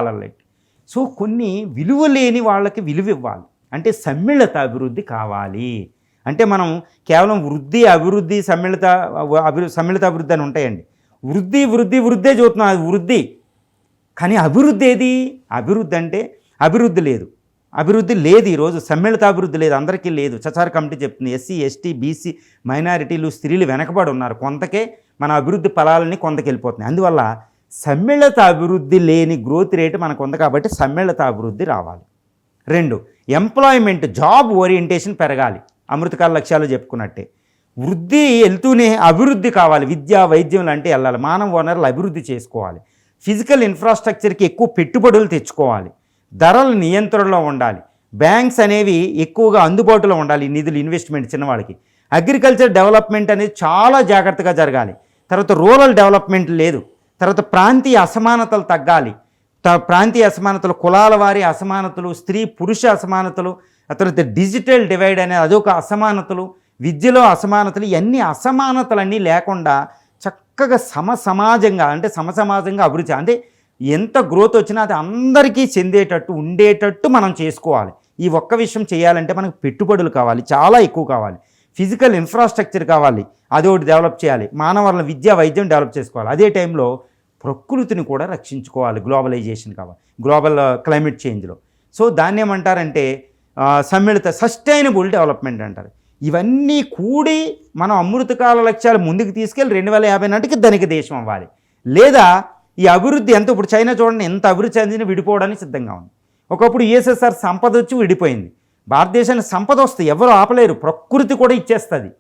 సో కొన్ని విలువ లేని వాళ్ళకి విలువ ఇవ్వాలి. అంటే సమ్మిళిత అభివృద్ధి కావాలి. అంటే మనం కేవలం అభివృద్ధి సమ్మిళిత అభివృద్ధి అని ఉంటాయండి. వృద్ధే చూస్తున్నాం, అది వృద్ధి. కానీ అభివృద్ధి ఏది? అభివృద్ధి అంటే అభివృద్ధి లేదు. ఈరోజు సమ్మిళిత అభివృద్ధి లేదు, అందరికీ లేదు. చచార్ కమిటీ చెప్తుంది ఎస్సీ ఎస్టీ బీసీ మైనారిటీలు స్త్రీలు వెనకబడి ఉన్నారు. కొంతకే మన అభివృద్ధి ఫలాలని కొంతకి వెళ్ళిపోతున్నాయి. అందువల్ల సమ్మిళిత అభివృద్ధి లేని గ్రోత్ రేటు మనకు ఉంది. కాబట్టి సమ్మిళిత అభివృద్ధి రావాలి. 2, ఎంప్లాయ్మెంట్ జాబ్ ఓరియంటేషన్ పెరగాలి. అమృతకాల లక్ష్యాలు చెప్పుకున్నట్టే వృద్ధి వెళ్తూనే అభివృద్ధి కావాలి. విద్య వైద్యం అంటే వెళ్ళాలి. మానవ వనరులు అభివృద్ధి చేసుకోవాలి. ఫిజికల్ ఇన్ఫ్రాస్ట్రక్చర్కి ఎక్కువ పెట్టుబడులు తెచ్చుకోవాలి. ధరలు నియంత్రణలో ఉండాలి. బ్యాంక్స్ అనేవి ఎక్కువగా అందుబాటులో ఉండాలి. నిధులు ఇన్వెస్ట్మెంట్ చిన్నవాళ్ళకి. అగ్రికల్చర్ డెవలప్మెంట్ అనేది చాలా జాగ్రత్తగా జరగాలి. తర్వాత రూరల్ డెవలప్మెంట్ లేదు. తర్వాత ప్రాంతీయ అసమానతలు తగ్గాలి. ప్రాంతీయ అసమానతలు, కులాల వారి అసమానతలు, స్త్రీ పురుష అసమానతలు, తర్వాత డిజిటల్ డివైడ్ అనేది అదొక అసమానతలు, విద్యలో అసమానతలు, ఇవన్నీ అసమానతలన్నీ లేకుండా చక్కగా సమాజంగా అంటే సమాజంగా అభివృద్ధి, అంటే ఎంత గ్రోత్ వచ్చినా అది అందరికీ చెందేటట్టు ఉండేటట్టు మనం చేసుకోవాలి. ఈ ఒక్క విషయం చేయాలంటే మనకు పెట్టుబడులు కావాలి, చాలా ఎక్కువ కావాలి, ఫిజికల్ ఇన్ఫ్రాస్ట్రక్చర్ కావాలి, అది ఒకటి డెవలప్ చేయాలి, మానవుల విద్య వైద్యం డెవలప్ చేసుకోవాలి, అదే టైంలో ప్రకృతిని కూడా రక్షించుకోవాలి. గ్లోబలైజేషన్ కావాలి, గ్లోబల్ క్లైమేట్ చేంజ్లో. సో దాన్ని ఏమంటారంటే సమ్మిళిత సస్టైనబుల్ డెవలప్మెంట్ అంటారు. ఇవన్నీ కూడి మనం అమృతకాల లక్ష్యాలు ముందుకు తీసుకెళ్ళి 2050 నాటికి ధనిక దేశం అవ్వాలి. లేదా ఈ అభివృద్ధి ఎంత, ఇప్పుడు చైనా చూడండి ఎంత అభివృద్ధి చెందిన విడిపోవడానికి సిద్ధంగా ఉంది. ఒకప్పుడు యుఎస్ఎస్ఆర్ సంపద వచ్చి విడిపోయింది. భారతదేశానికి సంపద వస్తే ఎవరు ఆపలేరు, ప్రకృతి కూడా ఇచ్చేస్తుంది.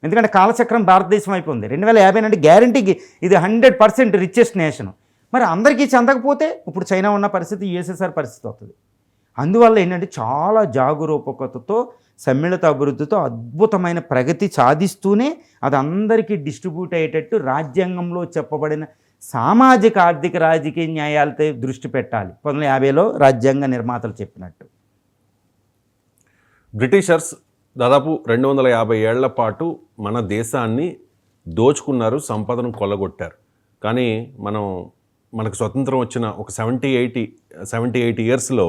ఎందుకంటే కాలచక్రం భారతదేశం అయిపోయింది. 2050 అంటే గ్యారంటీకి ఇది 100% రిచెస్ట్ నేషన్. మరి అందరికీ చెందకపోతే ఇప్పుడు చైనా ఉన్న పరిస్థితి యుఎస్ఎస్ఆర్ పరిస్థితి అవుతుంది. అందువల్ల ఏంటంటే చాలా జాగరూకతతో సమ్మిళిత అభివృద్ధితో అద్భుతమైన ప్రగతి సాధిస్తూనే అది అందరికీ డిస్ట్రిబ్యూట్ అయ్యేటట్టు రాజ్యాంగంలో చెప్పబడిన సామాజిక ఆర్థిక రాజకీయ న్యాయాలతో దృష్టి పెట్టాలి. 1950లో రాజ్యాంగ నిర్మాతలు చెప్పినట్టు. బ్రిటిషర్స్ దాదాపు 250 ఏళ్ల పాటు మన దేశాన్ని దోచుకున్నారు, సంపదను కొల్లగొట్టారు. కానీ మనకు స్వతంత్రం వచ్చిన ఒక 78 ఇయర్స్లో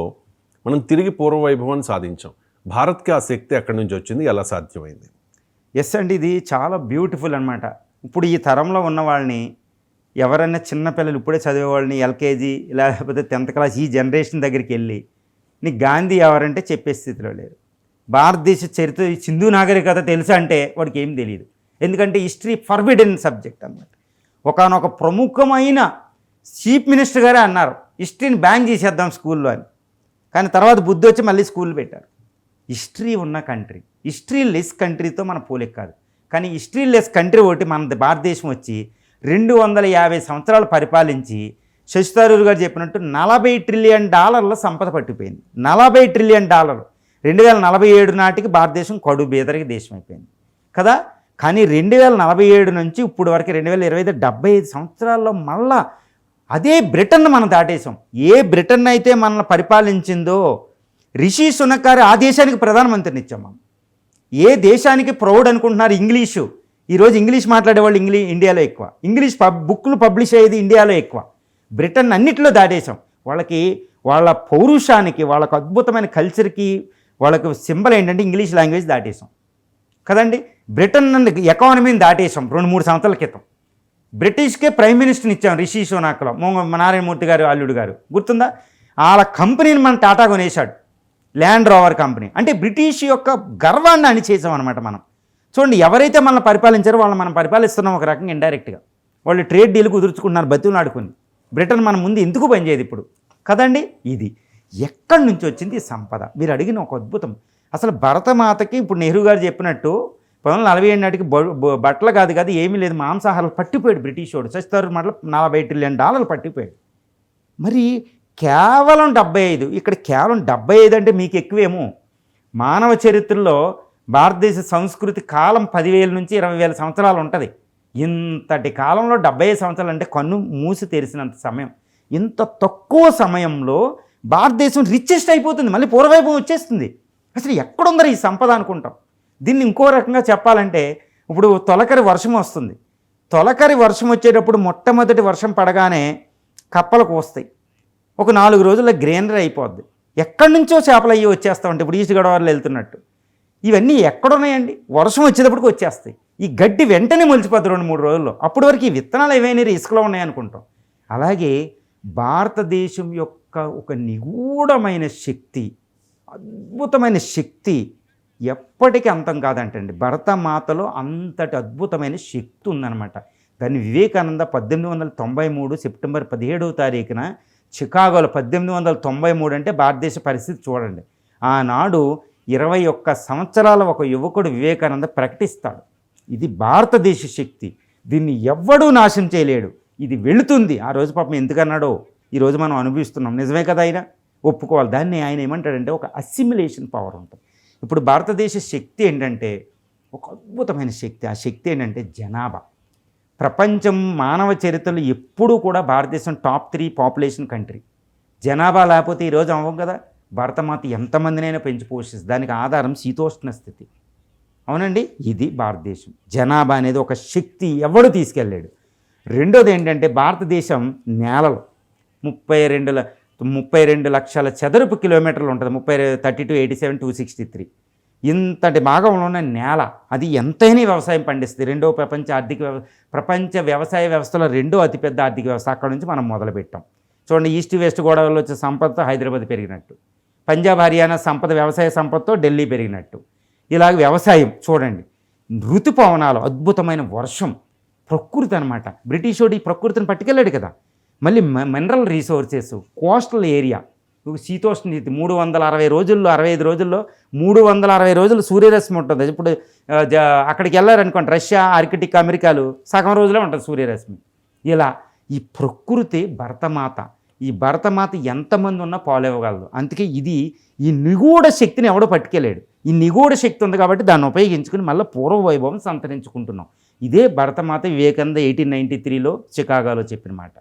మనం తిరిగి పూర్వవైభవాన్ని సాధించాం. భారత్కి ఆ శక్తి ఎక్కడి నుంచి వచ్చింది, ఎలా సాధ్యమైంది? ఎస్ అండి, ఇది చాలా బ్యూటిఫుల్ అనమాట. ఇప్పుడు ఈ తరంలో ఉన్న వాళ్ళని ఎవరైనా చిన్నపిల్లలు ఇప్పుడే చదివే వాళ్ళని ఎల్కేజీ లేకపోతే 10th క్లాస్ ఈ జనరేషన్ దగ్గరికి వెళ్ళి నీకు గాంధీ ఎవరంటే చెప్పే స్థితిలో లేరు. భారతదేశ చరిత్ర సింధు నాగరికత తెలుసా అంటే వాడికి ఏం తెలియదు. ఎందుకంటే హిస్టరీ ఫర్బిడెన్ సబ్జెక్ట్ అన్నమాట. ఒకానొక ప్రముఖమైన చీఫ్ మినిస్టర్ గారే అన్నారు హిస్టరీని బ్యాన్ చేసేద్దాం స్కూల్లో అని. కానీ తర్వాత బుద్ధి వచ్చి మళ్ళీ స్కూల్ పెట్టారు. హిస్టరీ ఉన్న కంట్రీ, హిస్టరీ లెస్ కంట్రీతో మన పోలిక కాదు. కానీ హిస్టరీ లెస్ కంట్రీ ఒకటి మన భారతదేశం వచ్చి 250 సంవత్సరాలు పరిపాలించి శశి థరూర్ గారు చెప్పినట్టు $40 ట్రిలియన్ సంపద పట్టిపోయింది. $40 ట్రిలియన్ 2047 నాటికి భారతదేశం కడు బీదరికి దేశం అయిపోయింది కదా. కానీ 2047 నుంచి ఇప్పుడు వరకు 2025 75 సంవత్సరాల్లో మళ్ళా అదే బ్రిటన్ మనం దాటేసాం. ఏ బ్రిటన్ అయితే మనల్ని పరిపాలించిందో రిషి సునక్ గారు ఆ దేశానికి ప్రధానమంత్రిని ఇచ్చాం మనం. ఏ దేశానికి ప్రౌడ్ అనుకుంటున్నారు ఇంగ్లీషు. ఈరోజు ఇంగ్లీష్ మాట్లాడేవాళ్ళు ఇండియాలో ఎక్కువ, ఇంగ్లీష్ బుక్లు పబ్లిష్ అయ్యేది ఇండియాలో ఎక్కువ. బ్రిటన్ అన్నిటిలో దాటేసాం. వాళ్ళ పౌరుషానికి, వాళ్ళకు అద్భుతమైన కల్చర్కి వాళ్ళకు సింబల్ ఏంటంటే ఇంగ్లీష్ లాంగ్వేజ్ దాటేసాం కదండి. బ్రిటన్ ఎకానమీని దాటేసాం 2-3 సంవత్సరాల క్రితం. బ్రిటిష్కే ప్రైమ్ మినిస్టర్ని ఇచ్చాం రిషి సునాక్లో, నారాయణమూర్తి గారు అల్లుడు గారు, గుర్తుందా? వాళ్ళ కంపెనీని మన టాటా కొనేశాడు, ల్యాండ్ రోవర్ కంపెనీ. అంటే బ్రిటిష్ యొక్క గర్వాన్ని అణిచేసాం అనమాట మనం. చూడండి, ఎవరైతే మనల్ని పరిపాలించారో వాళ్ళని మనం పరిపాలిస్తున్నాం ఒక రకంగా ఇండైరెక్ట్గా. వాళ్ళు ట్రేడ్ డీల్ కుదుర్చుకుంటున్నారు బతులు ఆడుకుని. బ్రిటన్ మన ముందు ఎందుకు పనిచేయదు ఇప్పుడు కదండి. ఇది ఎక్కడి నుంచి వచ్చింది ఈ సంపద? మీరు అడిగిన ఒక అద్భుతం. అసలు భరతమాతకి ఇప్పుడు నెహ్రూ గారు చెప్పినట్టు 1947 నాటికి బట్టలు కాదు ఏమీ లేదు, మాంసాహారాలు పట్టిపోయాడు బ్రిటిష్ వాడు. శశి థరూర్ మాటలు $40 ట్రిలియన్ పట్టిపోయాడు. మరి కేవలం 75, ఇక్కడ కేవలం 75 అంటే మీకు ఎక్కువేమో. మానవ చరిత్రలో భారతదేశ సంస్కృతి కాలం 10,000 నుంచి 20,000 సంవత్సరాలు ఉంటుంది. ఇంతటి కాలంలో 75 సంవత్సరాలు అంటే కన్ను మూసి తెరిసినంత సమయం. ఇంత తక్కువ సమయంలో భారతదేశం రిచెస్ట్ అయిపోతుంది, మళ్ళీ పూర్వవైభవం వచ్చేస్తుంది. అసలు ఎక్కడుందరో ఈ సంపద అనుకుంటాం. దీన్ని ఇంకో రకంగా చెప్పాలంటే ఇప్పుడు తొలకరి వర్షం వస్తుంది. తొలకరి వర్షం వచ్చేటప్పుడు మొట్టమొదటి వర్షం పడగానే కప్పలకు వస్తాయి. ఒక 4 రోజుల్లో గ్రీనరీ అయిపోద్ది. ఎక్కడి నుంచో చేపలు అయ్యి వచ్చేస్తూ ఉంటాయి. ఇప్పుడు ఈస్ట్ గోదావరిలో వెళ్తున్నట్టు. ఇవన్నీ ఎక్కడున్నాయండి? వర్షం వచ్చేటప్పటికి వచ్చేస్తాయి. ఈ గడ్డి వెంటనే మొలిచిపోద్ది 2-3 రోజుల్లో. అప్పటి వరకు ఈ విత్తనాలు ఏవైనా ఇసుకలో ఉన్నాయనుకుంటాం. అలాగే భారతదేశం యొక్క ఒక నిగూఢమైన శక్తి, అద్భుతమైన శక్తి ఎప్పటికీ అంతం కాదంటండి. భరతమాతలో అంతటి అద్భుతమైన శక్తి ఉందన్నమాట. దాన్ని వివేకానంద 1893 సెప్టెంబర్ 17వ తారీఖున చికాగోలో 1893 అంటే భారతదేశ పరిస్థితి చూడండి. ఆనాడు 21 సంవత్సరాల ఒక యువకుడు వివేకానంద ప్రకటిస్తాడు, ఇది భారతదేశ శక్తి, దీన్ని ఎవ్వడూ నాశనం చేయలేడు, ఇది వెళుతుంది. ఆ రోజు పాపం ఎందుకన్నాడో ఈరోజు మనం అనుభవిస్తున్నాం. నిజమే కదా, ఆయన ఒప్పుకోవాలి. దాన్ని ఆయన ఏమంటాడంటే ఒక అసిమిలేషన్ పవర్ ఉంటుంది. ఇప్పుడు భారతదేశ శక్తి ఏంటంటే ఒక అద్భుతమైన శక్తి. ఆ శక్తి ఏంటంటే జనాభా. ప్రపంచం మానవ చరిత్రలో ఎప్పుడూ కూడా భారతదేశం టాప్ 3 పాపులేషన్ కంట్రీ. జనాభా లేకపోతే ఈరోజు అవ్వం కదా. భరతమాత ఎంతమందినైనా పెంచి పోషిస్తుంది. దానికి ఆధారం శీతోష్ణ స్థితి. అవునండి, ఇది భారతదేశం. జనాభా అనేది ఒక శక్తి, ఎవడు తీసుకెళ్ళాడు. రెండోది ఏంటంటే భారతదేశం నేలలు 32 లక్షల చదరపు కిలోమీటర్లు ఉంటుంది. 32 87 263 ఇంతటి భాగంలో ఉన్న నేల, అది ఎంతైనా వ్యవసాయం పండిస్తుంది. ప్రపంచ వ్యవసాయ వ్యవస్థలో రెండో అతిపెద్ద ఆర్థిక వ్యవస్థ. అక్కడ నుంచి మనం మొదలుపెట్టాం. చూడండి, ఈస్ట్ వెస్ట్ గోదావరిలో వచ్చే సంపదతో హైదరాబాద్ పెరిగినట్టు, పంజాబ్ హర్యానా సంపద వ్యవసాయ సంపదతో ఢిల్లీ పెరిగినట్టు. ఇలాగ వ్యవసాయం చూడండి, ఋతుపవనాలు, అద్భుతమైన వర్షం, ప్రకృతి అనమాట. బ్రిటిషోడు ఈ ప్రకృతిని పట్టుకెళ్ళాడు కదా. మళ్ళీ మినరల్ రీసోర్సెస్, కోస్టల్ ఏరియా, శీతోష్ణ నీతి 360 రోజుల్లో 65 రోజుల్లో 360 రోజులు సూర్యరశ్మి ఉంటుంది. ఇప్పుడు అక్కడికి వెళ్ళారనుకోండి, రష్యా, ఆర్కిటిక్, అమెరికాలు సగం రోజులే ఉంటుంది సూర్యరశ్మి. ఇలా ఈ ప్రకృతి భరతమాత. ఈ భరతమాత ఎంతమంది ఉన్నా పాలివ్వగలదు. అందుకే ఈ నిగూఢ శక్తిని ఎవడో పట్టుకెళ్ళాడు. ఈ నిగూఢ శక్తి ఉంది కాబట్టి దాన్ని ఉపయోగించుకుని మళ్ళీ పూర్వ వైభవం సంతరించుకుంటున్నాం. ఇదే భరతమాత వివేకానంద 1893లో చికాగోలో చెప్పిన మాట.